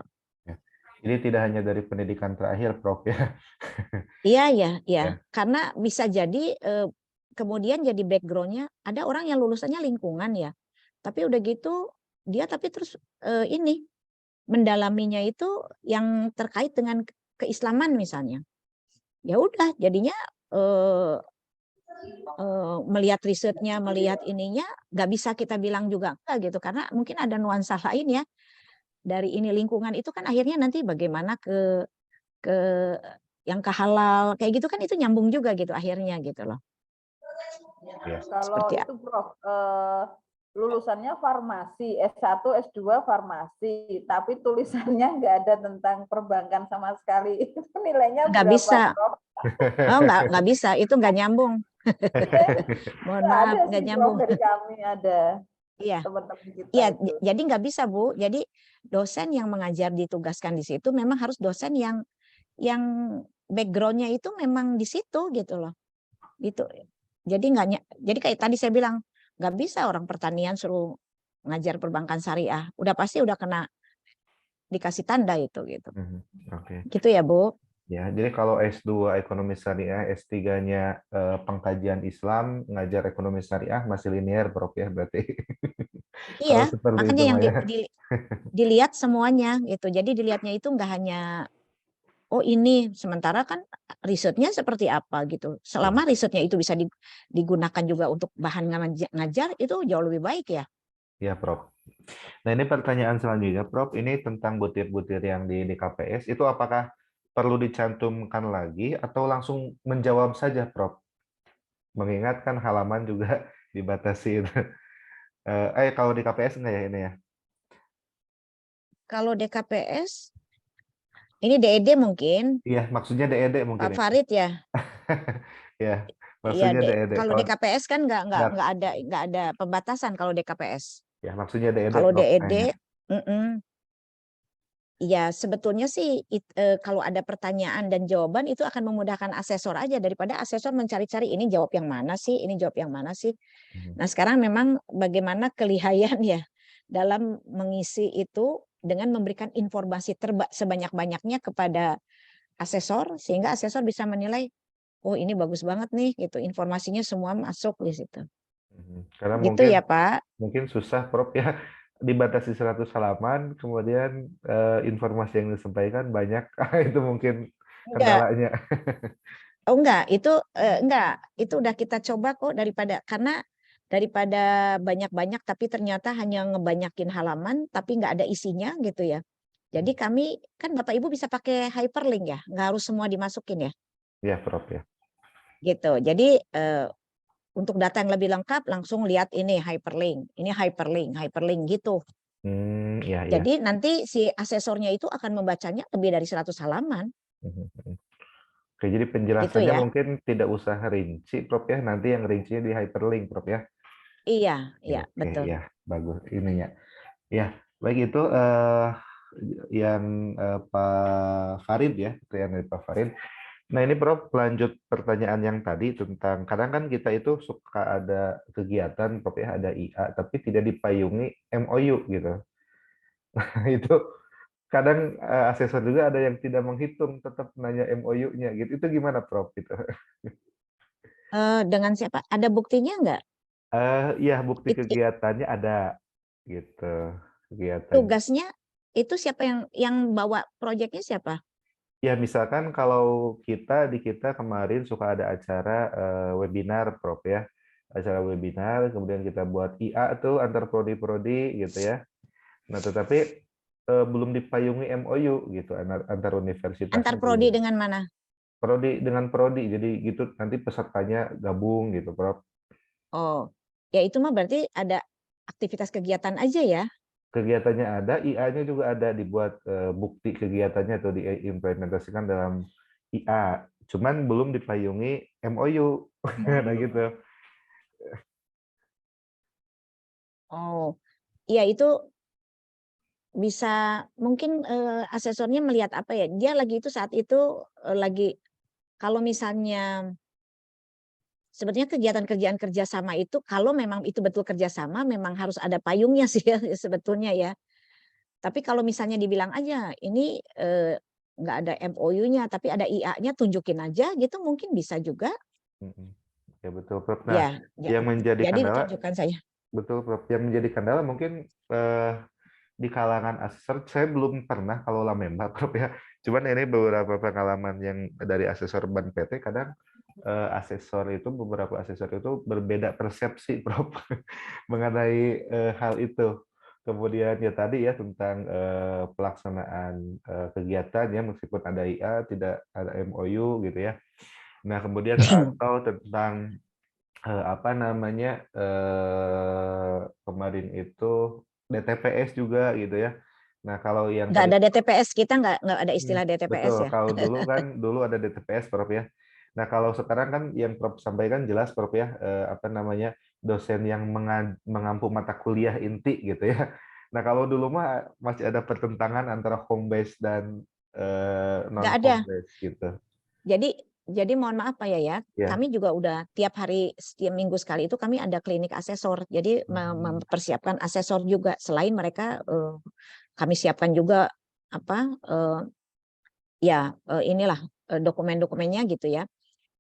Jadi tidak hanya dari pendidikan terakhir, Prof ya. Iya. Karena bisa jadi kemudian jadi background-nya ada orang yang lulusannya lingkungan ya. Tapi udah gitu dia tapi terus ini mendalaminya itu yang terkait dengan keislaman misalnya. Ya udah jadinya melihat risetnya, melihat ininya, nggak bisa kita bilang juga enggak gitu, karena mungkin ada nuansa lain ya dari ini lingkungan itu kan akhirnya nanti bagaimana ke yang ke halal kayak gitu kan itu nyambung juga gitu akhirnya gitu loh. Kalau itu Prof, lulusannya farmasi, S1, S2 farmasi, tapi tulisannya nggak ada tentang perbankan sama sekali. Itu nilainya nggak berapa, bisa. Prof? Oh, nggak bisa, itu nggak nyambung. Mohon maaf, ada nggak sih, nyambung. Prof, dari kami ada. Iya. Teman-teman kita Iya, itu. jadi nggak bisa Bu. Jadi dosen yang mengajar ditugaskan di situ memang harus dosen yang background-nya itu memang di situ gitu loh. Gitu. Jadi jadi kayak tadi saya bilang nggak bisa orang pertanian suruh ngajar perbankan syariah. Udah pasti udah kena dikasih tanda itu gitu. Oke. Gitu ya Bu. Ya, jadi kalau S2 ekonomi syariah, S3-nya pengkajian Islam, ngajar ekonomi syariah masih linear, Prof ya berarti. Kalau Iya, seperti makanya itu yang Maya. dilihat semuanya gitu. Jadi dilihatnya itu nggak hanya oh ini, sementara kan risetnya seperti apa gitu. Selama risetnya itu bisa digunakan juga untuk bahan ngajar itu jauh lebih baik ya. Ya, Prof. Nah, ini pertanyaan selanjutnya, Prof. Ini tentang butir-butir yang di KPS. Itu apakah perlu dicantumkan lagi atau langsung menjawab saja, Prof? Mengingatkan halaman juga dibatasi. Kalau di KPS enggak ya ini ya? Kalau DKPS, ini DED mungkin. Iya, maksudnya DED mungkin. Pak Farid ya. Ya, Iya, maksudnya DED. kalau DKPS kan nggak ada pembatasan kalau DKPS. Ya, maksudnya DED. Kalau DED, ya sebetulnya sih kalau ada pertanyaan dan jawaban itu akan memudahkan asesor aja daripada asesor mencari-cari ini jawab yang mana sih, ini jawab yang mana sih. Nah sekarang memang bagaimana kelihayan ya dalam mengisi itu dengan memberikan informasi sebanyak-banyaknya kepada asesor sehingga asesor bisa menilai oh ini bagus banget nih gitu informasinya semua masuk di situ. Karena gitu mungkin, ya Pak. Mungkin susah Prof ya dibatasi 100 halaman kemudian informasi yang disampaikan banyak itu mungkin kendalanya. Oh enggak, itu udah kita coba kok daripada banyak-banyak tapi ternyata hanya ngebanyakin halaman tapi nggak ada isinya gitu ya. Jadi kami kan Bapak Ibu bisa pakai hyperlink ya, nggak harus semua dimasukin ya. Iya Prof ya. Gitu. Jadi untuk data yang lebih lengkap langsung lihat ini hyperlink gitu. Ya. Jadi nanti si asesornya itu akan membacanya lebih dari 100 halaman. Oke, jadi penjelasannya gitu ya. mungkin tidak usah rinci, Prof ya. Nanti yang rincinya di hyperlink, Prof ya. Iya, betul. Ya, bagus ininya. Ya, baik itu yang Pak Farid ya, pertanyaan dari Pak Farid. Nah ini Prof, lanjut pertanyaan yang tadi tentang kadang kan kita itu suka ada kegiatan, Prof ya, ada IA, tapi tidak dipayungi MOU gitu. Nah itu kadang asesor juga ada yang tidak menghitung, tetap nanya MOU-nya gitu. Itu gimana Prof? Gitu. Dengan siapa? Ada buktinya nggak? Iya, bukti It- kegiatannya ada gitu. Kegiatan. Tugasnya itu siapa yang bawa proyeknya siapa? Ya, misalkan kalau di kita kemarin suka ada acara webinar, Prof ya. Acara webinar, kemudian kita buat IA tuh antar prodi-prodi gitu ya. Nah, tetapi belum dipayungi MOU gitu antar Antar universitasnya prodi belum. dengan mana? Prodi dengan prodi, jadi gitu nanti pesertanya gabung gitu, Prof. Oh, ya itu mah berarti ada aktivitas kegiatan aja ya. Kegiatannya ada, IA-nya juga ada, dibuat bukti kegiatannya atau diimplementasikan dalam IA. Cuman belum dipayungi MOU. Nah gitu. Oh, ya itu bisa mungkin asesornya melihat apa ya? Dia lagi itu saat itu lagi kalau misalnya sebetulnya kegiatan-kerjaan kerjasama itu kalau memang itu betul kerjasama memang harus ada payungnya sih ya sebetulnya ya. Tapi kalau misalnya dibilang aja ini nggak ada MOU-nya tapi ada IA-nya tunjukin aja gitu mungkin bisa juga. Ya betul, Prof. Nah, Ya, yang menjadi jadi kendala, ditunjukkan saja. betul, Prof. Yang menjadi kendala mungkin di kalangan asesor, saya belum pernah kalau Lamemba, Prof ya. Cuman ini beberapa pengalaman yang dari asesor Ban PT, kadang beberapa asesor itu berbeda persepsi, Prof, mengenai hal itu. Kemudian ya tadi ya tentang pelaksanaan kegiatan ya meskipun ada IA tidak ada MOU gitu ya. Nah kemudian atau tentang apa namanya kemarin itu DTPS juga gitu ya. Nah kalau yang Nggak tadi ada DTPS, kita nggak ada istilah DTPS betul, ya. kalau dulu ada DTPS, Prof ya. Nah kalau sekarang kan yang Prof sampaikan jelas, Prof ya, apa namanya dosen yang mengampu mata kuliah inti gitu ya. Nah kalau dulu mah masih ada pertentangan antara home base dan non Nggak ada. home base gitu. Jadi mohon maaf Pak ya, Ya. kami juga udah tiap hari, setiap minggu sekali itu kami ada klinik asesor. Jadi mempersiapkan asesor juga. Selain mereka, kami siapkan juga apa inilah dokumen-dokumennya gitu ya.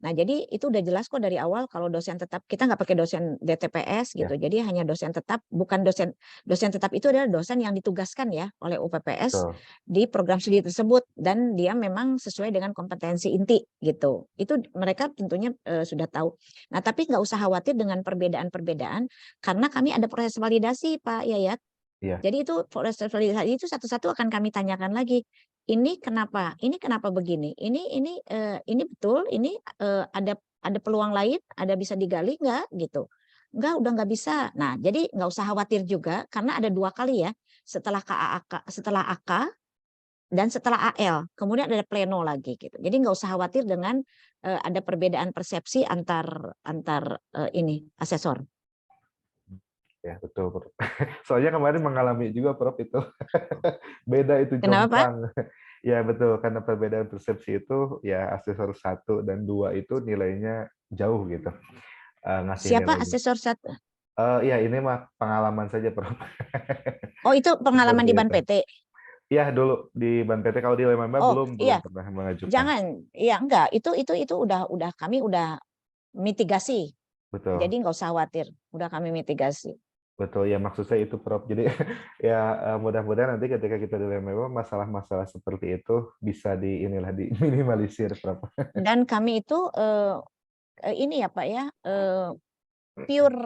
Nah jadi itu udah jelas kok dari awal kalau dosen tetap kita nggak pakai dosen DTPS gitu. Jadi hanya dosen tetap, bukan dosen tetap itu adalah dosen yang ditugaskan ya oleh UPPS di program studi tersebut dan dia memang sesuai dengan kompetensi inti gitu. Itu mereka tentunya sudah tahu. Nah tapi nggak usah khawatir dengan perbedaan-perbedaan karena kami ada proses validasi Pak Yayat. Jadi itu proses validasi itu satu-satu akan kami tanyakan lagi. Ini kenapa? Ini kenapa begini? Ini betul? Ini ada peluang lain? Ada bisa digali nggak gitu? Enggak, udah nggak bisa. Nah, jadi nggak usah khawatir juga karena ada 2 kali ya. Setelah setelah AK dan setelah AL. Kemudian ada pleno lagi gitu. Jadi nggak usah khawatir dengan ada perbedaan persepsi antar ini asesor. Ya betul, Prof. Soalnya kemarin mengalami juga, Prof, itu beda itu Kenapa, Pak? jomplang. Ya betul, karena perbedaan persepsi itu ya asesor 1 dan 2 itu nilainya jauh gitu. Ngasih Siapa nilai. asesor 1? Ya ini mah pengalaman saja, Prof. Oh itu pengalaman di Seperti Ban itu. PT. Iya dulu di Ban PT, kalau di Lemamba Oh belum iya, pernah mengajukan. jangan, ya enggak. Itu udah kami udah mitigasi. Betul. Jadi nggak usah khawatir, udah kami mitigasi. Betul, ya maksud saya itu, Prof. Jadi ya mudah-mudahan nanti ketika kita di Lemamba masalah-masalah seperti itu bisa diminimalisir, Prof. Dan kami itu ini ya Pak ya, pure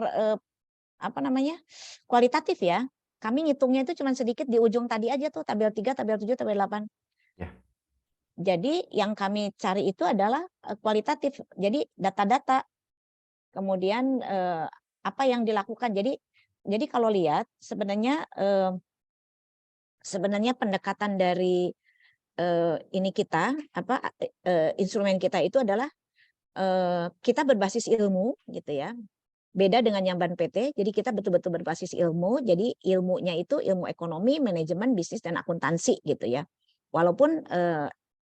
apa namanya kualitatif ya. Kami ngitungnya itu cuma sedikit di ujung tadi aja tuh tabel 3, tabel 7, tabel 8. Ya. Jadi yang kami cari itu adalah kualitatif. Jadi data-data. Kemudian apa yang dilakukan. Jadi kalau lihat sebenarnya pendekatan dari ini kita instrumen kita itu adalah kita berbasis ilmu gitu ya. Beda dengan yang Ban PT, jadi kita betul-betul berbasis ilmu. Jadi ilmunya itu ilmu ekonomi, manajemen, bisnis dan akuntansi gitu ya. Walaupun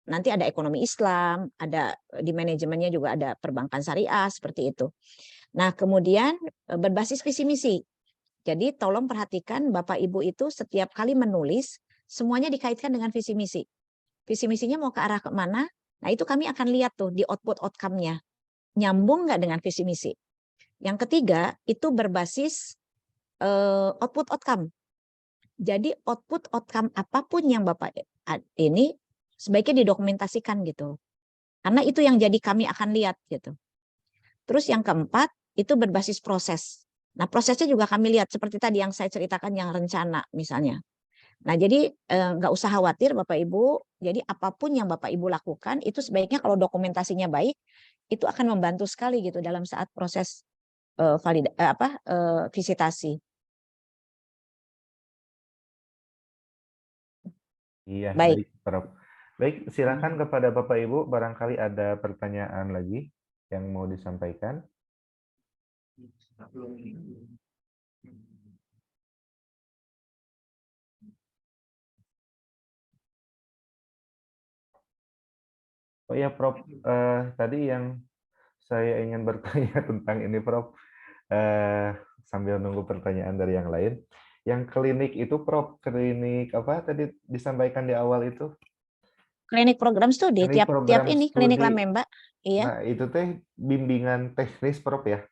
nanti ada ekonomi Islam, ada di manajemennya juga ada perbankan syariah seperti itu. Nah, kemudian berbasis visi misi. Jadi tolong perhatikan Bapak Ibu itu setiap kali menulis semuanya dikaitkan dengan visi misi. Visi misinya mau ke arah ke mana? Nah, itu kami akan lihat tuh di output outcome-nya. Nyambung nggak dengan visi misi? Yang ketiga itu berbasis output outcome. Jadi output outcome apapun yang Bapak ini sebaiknya didokumentasikan gitu. Karena itu yang jadi kami akan lihat gitu. Terus yang keempat itu berbasis proses. Nah, prosesnya juga kami lihat seperti tadi yang saya ceritakan yang rencana misalnya. Nah, jadi nggak usah khawatir Bapak Ibu. Jadi apapun yang Bapak Ibu lakukan itu sebaiknya kalau dokumentasinya baik itu akan membantu sekali gitu dalam saat proses visitasi. Iya, Baik. baik, Prof. Baik, silakan kepada Bapak Ibu, barangkali ada pertanyaan lagi yang mau disampaikan. Oh ya, Prof, tadi yang saya ingin bertanya tentang ini, Prof, sambil nunggu pertanyaan dari yang lain. Yang klinik itu, Prof, klinik apa tadi disampaikan di awal itu? Klinik program studi, Klinik tiap program ini klinik studi. Lamemba. Iya. Nah, itu teh bimbingan teknis, Prof, ya?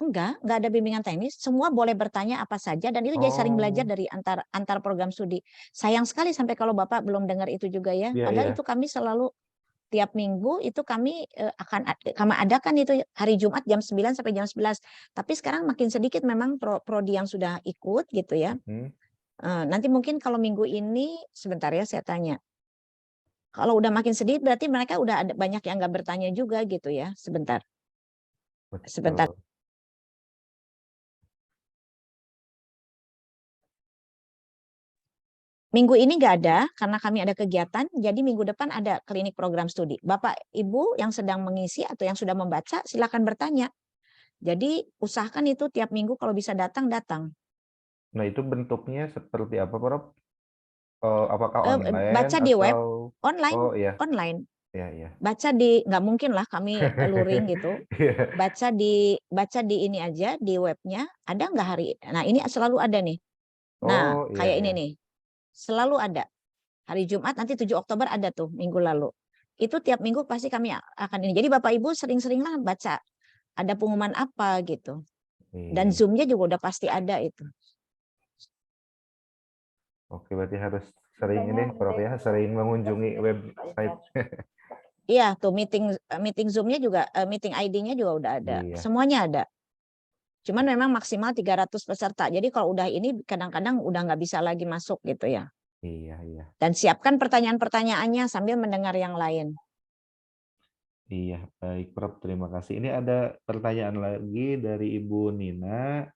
Enggak ada bimbingan teknis. Semua boleh bertanya apa saja dan itu jadi sering belajar dari antar program studi. Sayang sekali sampai kalau Bapak belum dengar itu juga ya. Iya, Padahal iya. itu kami selalu tiap minggu itu kami kami adakan itu hari Jumat jam 9 sampai jam 11. Tapi sekarang makin sedikit memang prodi yang sudah ikut gitu ya. Nanti mungkin kalau minggu ini sebentar ya saya tanya. Kalau udah makin sedikit berarti mereka udah ada banyak yang nggak bertanya juga gitu ya. Sebentar. Sebentar. Minggu ini nggak ada karena kami ada kegiatan, jadi minggu depan ada klinik program studi. Bapak Ibu yang sedang mengisi atau yang sudah membaca silakan bertanya. Jadi usahakan itu tiap minggu kalau bisa datang. Nah, itu bentuknya seperti apa, Prof? Apakah online Baca di web, atau online, oh iya. online. Iya, iya. Baca di nggak mungkin lah kami luring gitu. Iya. Baca di ini aja di webnya ada nggak hari? Nah ini selalu ada nih. Nah Oh, iya, kayak ini iya. nih, selalu ada. Hari Jumat nanti 7 Oktober ada tuh minggu lalu. Itu tiap minggu pasti kami akan ini. Jadi Bapak Ibu sering-seringlah baca ada pengumuman apa gitu. Dan Iya. Zoom-nya juga udah pasti ada itu. Oke, berarti harus sering ini, Prof ya, sering mengunjungi website. Iya, tuh meeting Zoom-nya juga meeting ID-nya juga udah ada. Iya. Semuanya ada. Cuman memang maksimal 300 peserta. Jadi kalau udah ini kadang-kadang udah nggak bisa lagi masuk gitu ya. Iya, iya. Dan siapkan pertanyaan-pertanyaannya sambil mendengar yang lain. Iya, baik, Prof. Terima kasih. Ini ada pertanyaan lagi dari Ibu Nina.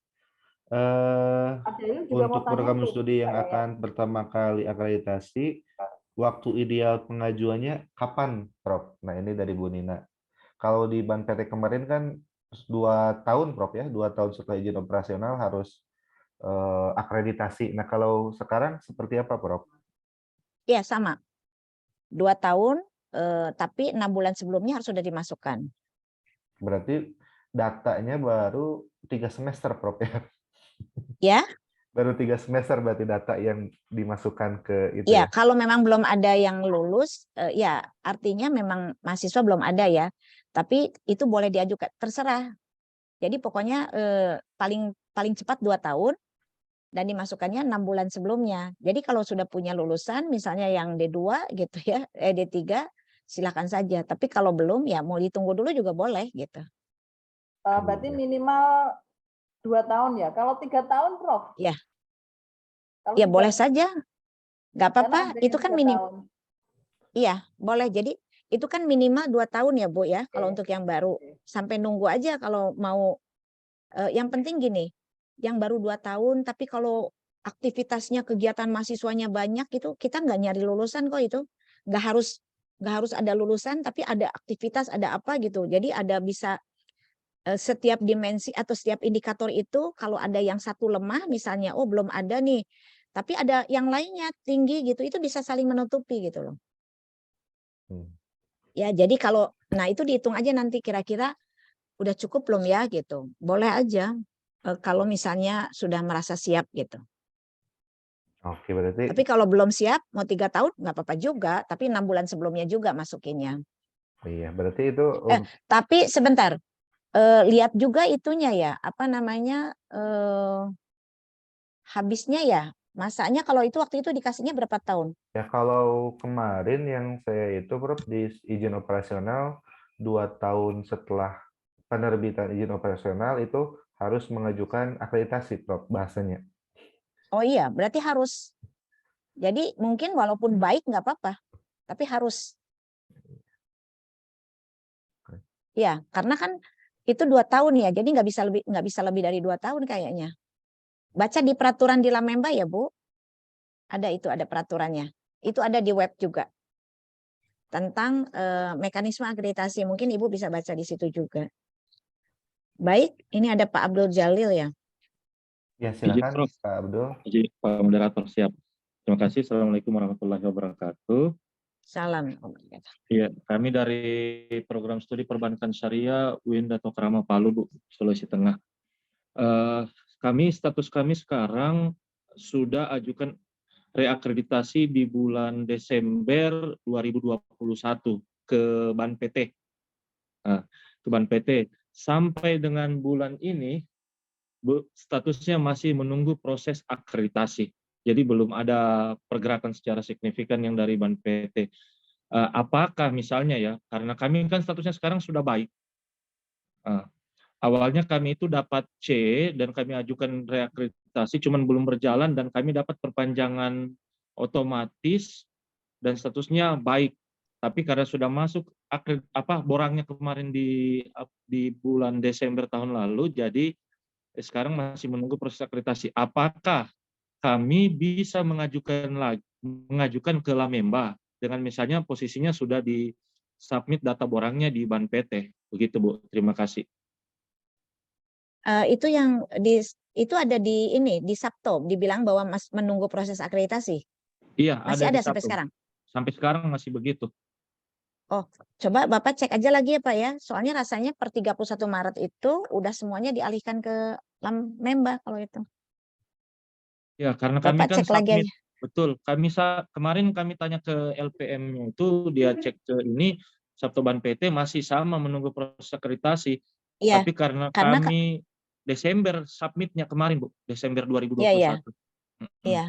Untuk program studi yang akan pertama kali akreditasi, waktu ideal pengajuannya kapan, Prof? Nah, ini dari Bu Nina. Kalau di Ban PT kemarin kan 2 tahun, Prof ya, 2 tahun setelah izin operasional harus akreditasi. Nah, kalau sekarang seperti apa, Prof? Iya, sama. 2 tahun, tapi 6 bulan sebelumnya harus sudah dimasukkan. Berarti datanya baru 3 semester, Prof ya? Ya? Baru 3 semester berarti data yang dimasukkan ke itu Ya, ya? kalau memang belum ada yang lulus, ya artinya memang mahasiswa belum ada ya. Tapi itu boleh diajukan, terserah. Jadi pokoknya paling cepat 2 tahun dan dimasukkannya 6 bulan sebelumnya. Jadi kalau sudah punya lulusan, misalnya yang D2 gitu ya, D3, silakan saja. Tapi kalau belum ya mau ditunggu dulu juga boleh gitu. Berarti minimal 2 tahun ya. Kalau 3 tahun, Prof? Ya. Kalau Ya 3 boleh saja. Nggak apa-apa. Itu kan minimal. Iya, boleh. Jadi itu kan minimal 2 tahun ya, Bu ya, kalau untuk yang baru. Sampai nunggu aja kalau mau. Yang penting gini, yang baru 2 tahun, tapi kalau aktivitasnya, kegiatan mahasiswanya banyak itu, kita nggak nyari lulusan kok itu. Nggak harus ada lulusan, tapi ada aktivitas, ada apa gitu. Jadi ada bisa setiap dimensi atau setiap indikator itu, kalau ada yang satu lemah, misalnya, oh belum ada nih, tapi ada yang lainnya tinggi gitu, itu bisa saling menutupi gitu loh. Ya, jadi kalau, nah itu dihitung aja nanti kira-kira udah cukup belum ya gitu. Boleh aja kalau misalnya sudah merasa siap gitu. Oke, berarti. Tapi kalau belum siap, mau 3 tahun nggak apa-apa juga, tapi 6 bulan sebelumnya juga masukinnya. Iya, berarti itu. Tapi sebentar, lihat juga itunya ya, apa namanya, habisnya ya, masanya kalau itu waktu itu dikasihnya berapa tahun? Ya kalau kemarin yang saya itu Prof di izin operasional 2 tahun setelah penerbitan izin operasional itu harus mengajukan akreditasi Prof bahasanya. Oh iya, berarti harus. Jadi mungkin walaupun baik nggak apa-apa, tapi harus. Ya, karena kan itu 2 tahun ya, jadi nggak bisa lebih dari 2 tahun kayaknya. Baca di peraturan di Lamemba ya Bu, ada peraturannya. Itu ada di web juga tentang mekanisme akreditasi. Mungkin Ibu bisa baca di situ juga. Baik, ini ada Pak Abdul Jalil ya. Ya Izin, silakan Prof. Pak Abdul. Izin, Pak Moderator, siap. Terima kasih. Assalamualaikum warahmatullahi wabarakatuh. Salam. Iya, kami dari program studi perbankan syariah UIN Dato Krama Palu, Bu, Sulawesi Tengah. Status kami sekarang sudah ajukan reakreditasi di bulan Desember 2021 ke Ban PT. Ke Ban PT. Sampai dengan bulan ini, Bu, statusnya masih menunggu proses akreditasi. Jadi belum ada pergerakan secara signifikan yang dari Ban PT. Apakah misalnya ya, karena kami kan statusnya sekarang sudah baik. Awalnya kami itu dapat C dan kami ajukan reakreditasi, cuman belum berjalan dan kami dapat perpanjangan otomatis dan statusnya baik. Tapi karena sudah masuk borangnya kemarin di bulan Desember tahun lalu, jadi sekarang masih menunggu proses akreditasi. Apakah kami bisa mengajukan ke Lamemba dengan misalnya posisinya sudah di submit data borangnya di Ban PT, begitu Bu. Terima kasih. Itu yang itu ada di ini di Sabto, dibilang bahwa menunggu proses akreditasi. Iya, masih ada ada di sampai Sabtu. sekarang. Sampai sekarang masih begitu. Oh, coba Bapak cek aja lagi ya Pak ya. Soalnya rasanya per 31 Maret itu udah semuanya dialihkan ke Lamemba kalau itu. Ya, karena kami Bapak kan cek lagi submit, aja. betul. Kemarin kami tanya ke LPM-nya itu, dia cek ke ini, Sabtu Ban PT masih sama menunggu proses akreditasi. Iya, Tapi karena karena kami Desember submitnya kemarin, Bu, Desember 2021. iya iya. Iya.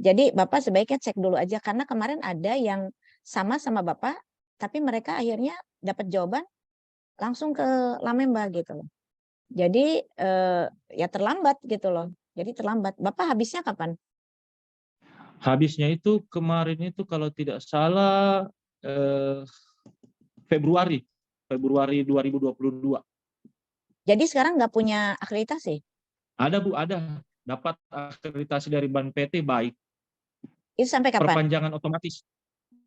Jadi Bapak sebaiknya cek dulu aja karena kemarin ada yang sama Bapak, tapi mereka akhirnya dapat jawaban langsung ke Lamemba gitu loh. Jadi ya terlambat gitu loh. Jadi terlambat. Bapak habisnya kapan? Habisnya itu kemarin itu kalau tidak salah Februari 2022. Jadi sekarang nggak punya akreditasi? Ada Bu, ada. Dapat akreditasi dari Ban PT baik. Itu sampai kapan? Perpanjangan otomatis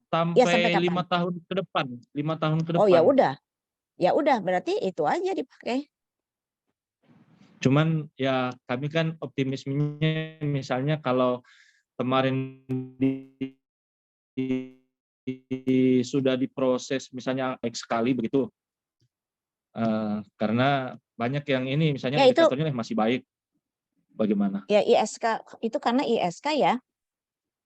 Ya sampai sampai 5 kapan? tahun ke depan. 5 tahun ke Oh ya depan. udah. Ya udah berarti itu aja dipakai. Cuman ya kami kan optimismenya misalnya kalau kemarin sudah diproses misalnya X kali begitu. Karena banyak yang ini misalnya Ya itu indikatornya masih baik. Bagaimana? ya ISK itu karena ISK ya.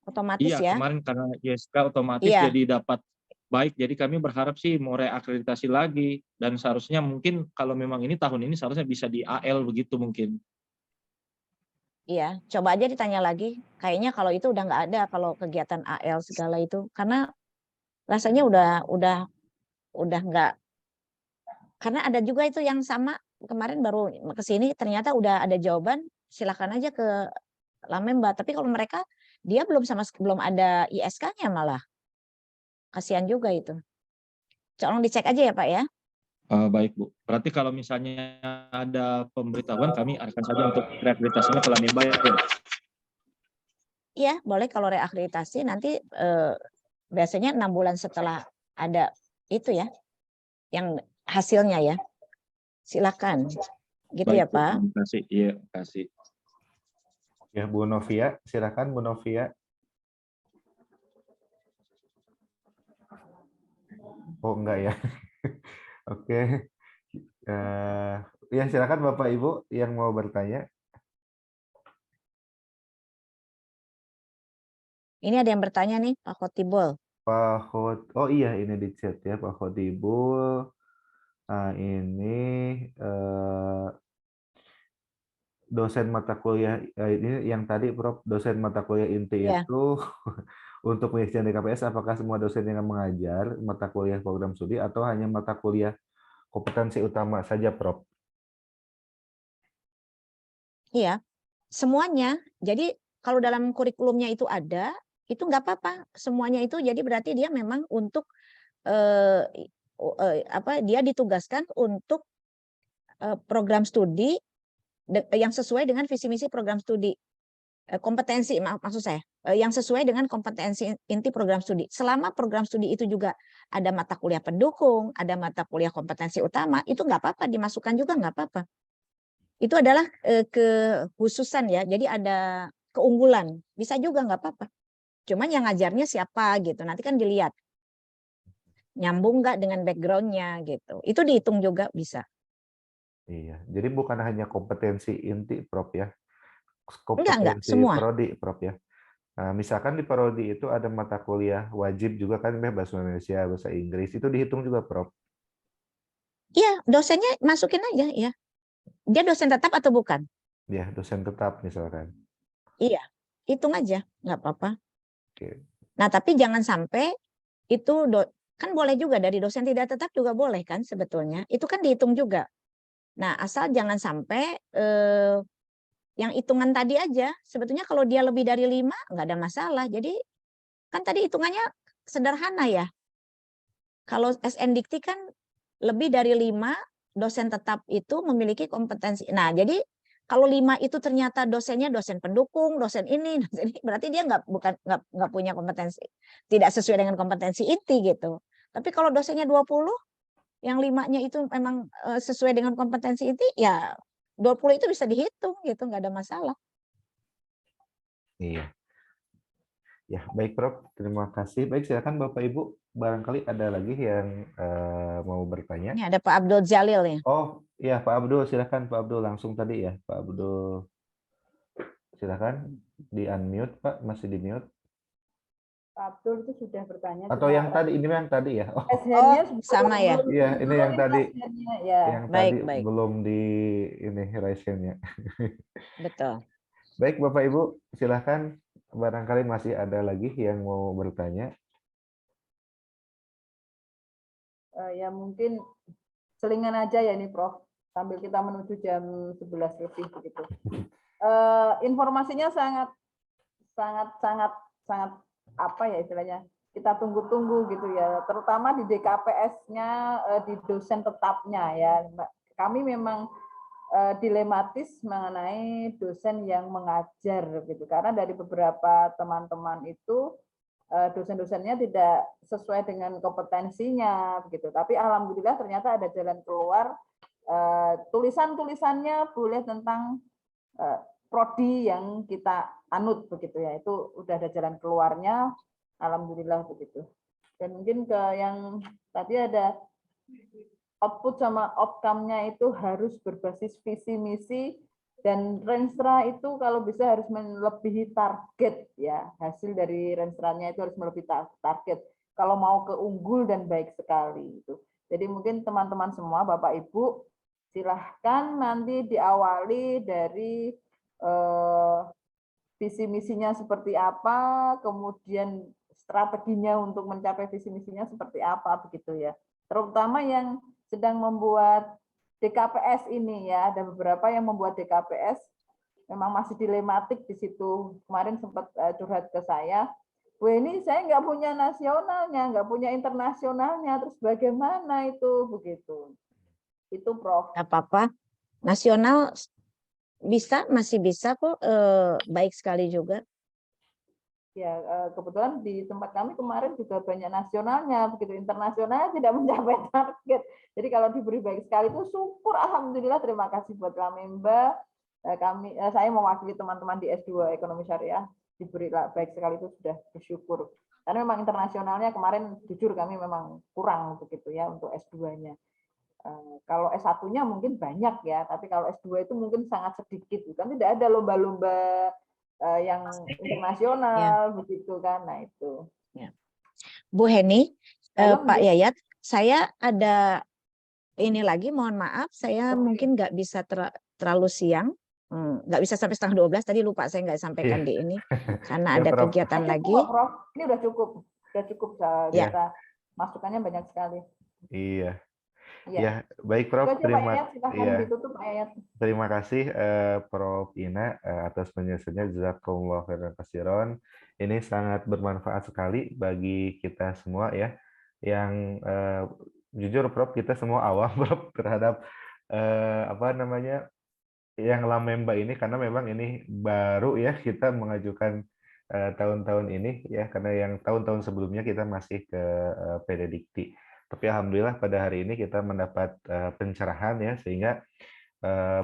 Otomatis Iya, ya. kemarin karena ISK otomatis Iya. jadi dapat baik. Jadi kami berharap sih mau reakreditasi lagi dan seharusnya mungkin kalau memang ini tahun ini seharusnya bisa di AL begitu mungkin. Iya, coba aja ditanya lagi. Kayaknya kalau itu udah nggak ada kalau kegiatan AL segala itu karena rasanya udah nggak, karena ada juga itu yang sama kemarin baru ke sini ternyata udah ada jawaban, silakan aja ke Lamemba. Tapi kalau mereka dia belum ada ISK-nya malah. Kasihan juga itu. Tolong dicek aja ya Pak ya. Baik Bu. Berarti kalau misalnya ada pemberitahuan kami akan saja untuk reakreditasinya ke Lamemba ya. Iya, boleh kalau reakreditasi nanti biasanya 6 bulan setelah ada itu ya, yang hasilnya ya. Silakan. Gitu Baik, ya Pak. Terima kasih. Iya, kasih. Ya Bu Novia, silakan Bu Novia. Oh enggak ya. Oke. Ya silakan Bapak Ibu yang mau bertanya. Ini ada yang bertanya nih Pak Khotibul. Oh iya ini di chat ya Pak Khotibul. Ini dosen mata kuliah ini yang tadi Prof, dosen mata kuliah inti Iya. itu untuk pengisian DKPS apakah semua dosen yang mengajar mata kuliah program studi atau hanya mata kuliah kompetensi utama saja, Prof? Iya, semuanya. Jadi kalau dalam kurikulumnya itu ada, itu nggak apa-apa. Semuanya itu jadi berarti dia memang untuk dia ditugaskan untuk program studi yang sesuai dengan visi misi program studi. Kompetensi maksud saya yang sesuai dengan kompetensi inti program studi. Selama program studi itu juga ada mata kuliah pendukung, ada mata kuliah kompetensi utama, itu nggak apa-apa, dimasukkan juga nggak apa-apa. Itu adalah kekhususan ya. Jadi ada keunggulan, bisa juga nggak apa-apa. Cuman yang ngajarnya siapa gitu. Nanti kan dilihat nyambung nggak dengan backgroundnya gitu. Itu dihitung juga bisa. Iya, jadi bukan hanya kompetensi inti, Prof ya. Enggak, Kompetensi semua. prodi, Prof ya. Nah, misalkan di prodi itu ada mata kuliah wajib juga kan, bahasa Indonesia, bahasa Inggris, itu dihitung juga, Prof? Iya, dosennya masukin aja ya. Dia dosen tetap atau bukan? Ya, dosen tetap misalkan. Iya, hitung aja, nggak apa-apa. Oke. Nah, tapi jangan sampai itu kan boleh juga dari dosen tidak tetap juga boleh kan sebetulnya. Itu kan dihitung juga. Nah, asal jangan sampai yang hitungan tadi aja. Sebetulnya kalau dia lebih dari 5 nggak ada masalah. Jadi kan tadi hitungannya sederhana ya. Kalau SNDikti kan lebih dari 5 dosen tetap itu memiliki kompetensi. Nah, jadi kalau 5 itu ternyata dosennya dosen pendukung, dosen ini, berarti dia nggak punya kompetensi, tidak sesuai dengan kompetensi inti gitu. Tapi kalau dosennya 20, yang 5-nya itu memang sesuai dengan kompetensi inti, ya 20 itu bisa dihitung gitu, nggak ada masalah. Iya. Ya, baik Prof. Terima kasih. Baik, silakan Bapak Ibu. Barangkali ada lagi yang mau bertanya. Ini ada Pak Abdul Jalil ya. Oh, iya Pak Abdul, silakan Pak Abdul langsung tadi ya, Pak Abdul. Silakan di-unmute, Pak, masih di-mute. Pak Abdul itu sudah bertanya. Atau yang tadi, ini yang tadi ya. Oh, sama ya. iya, ini yang tadi. Ya. Yang tadi belum di ini raise hand-nya. Betul. Baik Bapak Ibu, silakan. Barangkali masih ada lagi yang mau bertanya. Ya mungkin selingan aja ya ini Prof, sambil kita menuju jam 11 lebih begitu. Informasinya sangat apa ya istilahnya, kita tunggu-tunggu gitu ya, terutama di DKPS-nya, di dosen tetapnya ya. Kami memang dilematis mengenai dosen yang mengajar gitu, karena dari beberapa teman-teman itu dosen-dosennya tidak sesuai dengan kompetensinya begitu. Tapi alhamdulillah ternyata ada jalan keluar. Tulisan-tulisannya boleh tentang prodi yang kita anut begitu ya. Itu udah ada jalan keluarnya, alhamdulillah begitu. Dan mungkin ke yang tadi ada output sama outcome-nya itu harus berbasis visi misi, dan Renstra itu kalau bisa harus melebihi target ya. Hasil dari Renstra-nya itu harus melebihi target kalau mau keunggul dan baik sekali itu. Jadi mungkin teman-teman semua Bapak Ibu silahkan nanti diawali dari visi misinya seperti apa, kemudian strateginya untuk mencapai visi misinya seperti apa begitu ya. Terutama yang sedang membuat DKPS ini ya, ada beberapa yang membuat DKPS memang masih dilematik di situ. Kemarin sempat curhat ke saya, wah ini saya nggak punya nasionalnya, nggak punya internasionalnya, terus bagaimana itu begitu. Itu Prof. Nggak apa-apa, nasional bisa, masih bisa kok, baik sekali juga. Ya, kebetulan di tempat kami kemarin juga banyak nasionalnya, begitu internasionalnya tidak mencapai target. Jadi kalau diberi baik sekali itu syukur, alhamdulillah, terima kasih buat Lamemba. Saya mewakili teman-teman di S2 Ekonomi Syariah, diberi baik sekali itu sudah bersyukur. Karena memang internasionalnya kemarin jujur kami memang kurang begitu ya untuk S2-nya. Kalau S1-nya mungkin banyak ya, tapi kalau S2 itu mungkin sangat sedikit. Kan tidak ada lomba-lomba yang internasional begitu kan. Nah itu. Bu Heni, Pak Yayat, saya ada ini lagi, mohon maaf, saya mungkin nggak bisa terlalu siang, nggak bisa sampai 11:30 tadi, lupa saya nggak sampaikan di ini karena Ya, ada Prof. kegiatan Kayaknya lagi. cukup, Prof. Ini udah cukup Ya. kita masukannya banyak sekali. Iya. Iya. Ya, baik Prof. Itu aja, Pak Yayat, silahkan Iya. ditutup Pak Yayat. Terima kasih Prof. Ina atas penjelasannya, jazakumullah khairan katsiran. Ini sangat bermanfaat sekali bagi kita semua ya. Yang jujur Prof, kita semua awam Prof terhadap apa namanya yang Lamemba ini, karena memang ini baru ya kita mengajukan tahun-tahun ini ya, karena yang tahun-tahun sebelumnya kita masih ke PD Dikti. Tapi alhamdulillah pada hari ini kita mendapat pencerahan ya, sehingga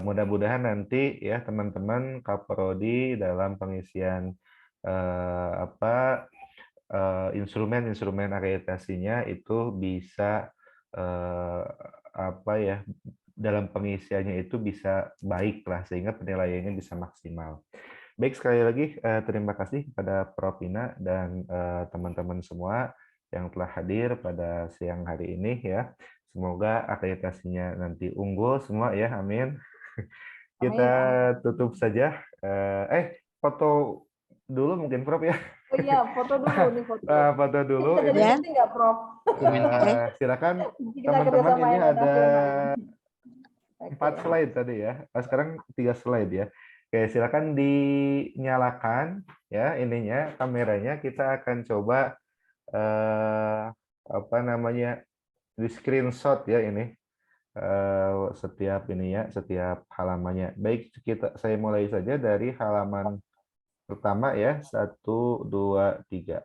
mudah-mudahan nanti ya teman-teman Kaprodi dalam pengisian instrumen-instrumen akreditasinya itu bisa apa ya, dalam pengisiannya itu bisa baik lah, sehingga penilaiannya bisa maksimal. Baik, sekali lagi terima kasih kepada Prof. Ina dan teman-teman semua yang telah hadir pada siang hari ini ya. Semoga akreditasinya nanti unggul semua ya, amin. Kita tutup saja. Foto dulu mungkin Prof ya. Oh iya, foto dulu nih, foto. Foto dulu. Bisa jadi bukti nggak, Prof? Silakan Kita teman-teman, kerjasama ini yang ada nasional. 4 slide tadi ya. Sekarang 3 slide ya. Oke, silakan dinyalakan ya ininya, kameranya. Kita akan coba apa namanya, di screenshot ya ini setiap ini ya, setiap halamannya. Baik, saya mulai saja dari halaman pertama ya, 1, 2, 3.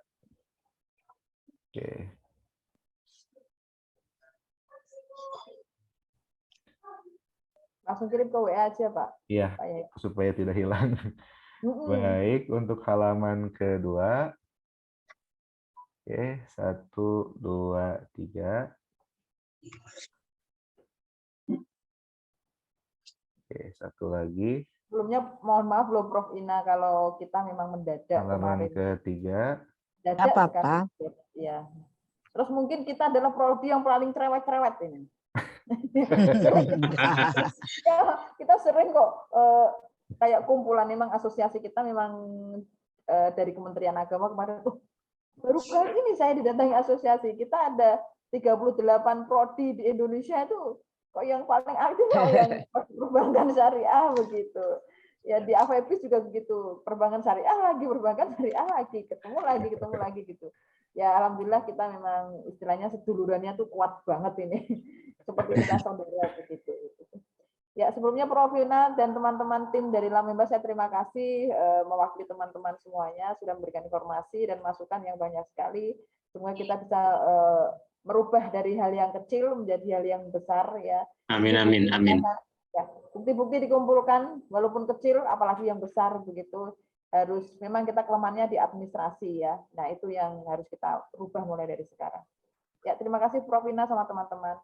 Oke. Langsung kirim ke WA aja, Pak. Iya, supaya tidak hilang. Baik, untuk halaman kedua. Oke, 1, 2, 3. Oke, satu lagi. Sebelumnya mohon maaf loh Prof. Ina kalau kita memang mendadak Halaman kemarin. ketiga. Dadak apa-apa. sekali. Ya. Terus mungkin kita adalah prodi yang paling cerewet-cerewet ini. Ya, kita sering kok kayak kumpulan, memang asosiasi kita memang dari Kementerian Agama kemarin baru kali ini saya didatangi asosiasi. Kita ada 38 prodi di Indonesia, itu kok yang paling aktif kok yang perbankan syariah begitu. Ya di AVP juga begitu, perbankan syariah lagi, perbankan syariah lagi, ketemu lagi gitu. Ya alhamdulillah kita memang istilahnya sedulurannya tuh kuat banget ini. Seperti kita saudara begitu. Ya sebelumnya Prof. Ina dan teman-teman tim dari Lamemba, saya terima kasih mewakili teman-teman semuanya sudah memberikan informasi dan masukan yang banyak sekali. Semoga kita bisa merubah dari hal yang kecil menjadi hal yang besar ya. Amin. Ya, bukti-bukti dikumpulkan walaupun kecil, apalagi yang besar begitu. Harus memang kita kelemahannya di administrasi ya. Nah, itu yang harus kita rubah mulai dari sekarang. Ya, terima kasih Prof. Ina sama teman-teman.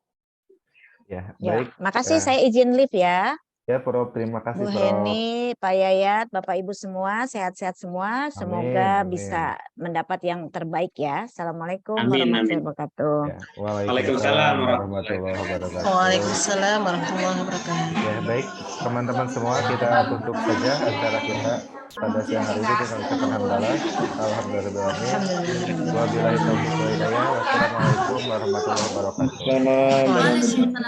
Ya, Ya, baik. makasih, saya izin live ya. Ya, Prof, terima kasih Bu Prof. Heni, Pak Yayat, Bapak Ibu semua, sehat-sehat semua. Semoga Amin. bisa mendapat yang terbaik ya. Assalamualaikum Amin. warahmatullahi wabarakatuh. Ya, Waalaikumsalam warahmatullahi wabarakatuh. Waalaikumsalam warahmatullahi wabarakatuh. Ya, baik teman-teman semua, kita tutup saja acara kita pada siang hari ini dengan ucapan hamdalah. Alhamdulillah. Wabillahi taufiq wal hidayah. Wassalamualaikum warahmatullahi wabarakatuh. Waalaikumsalam.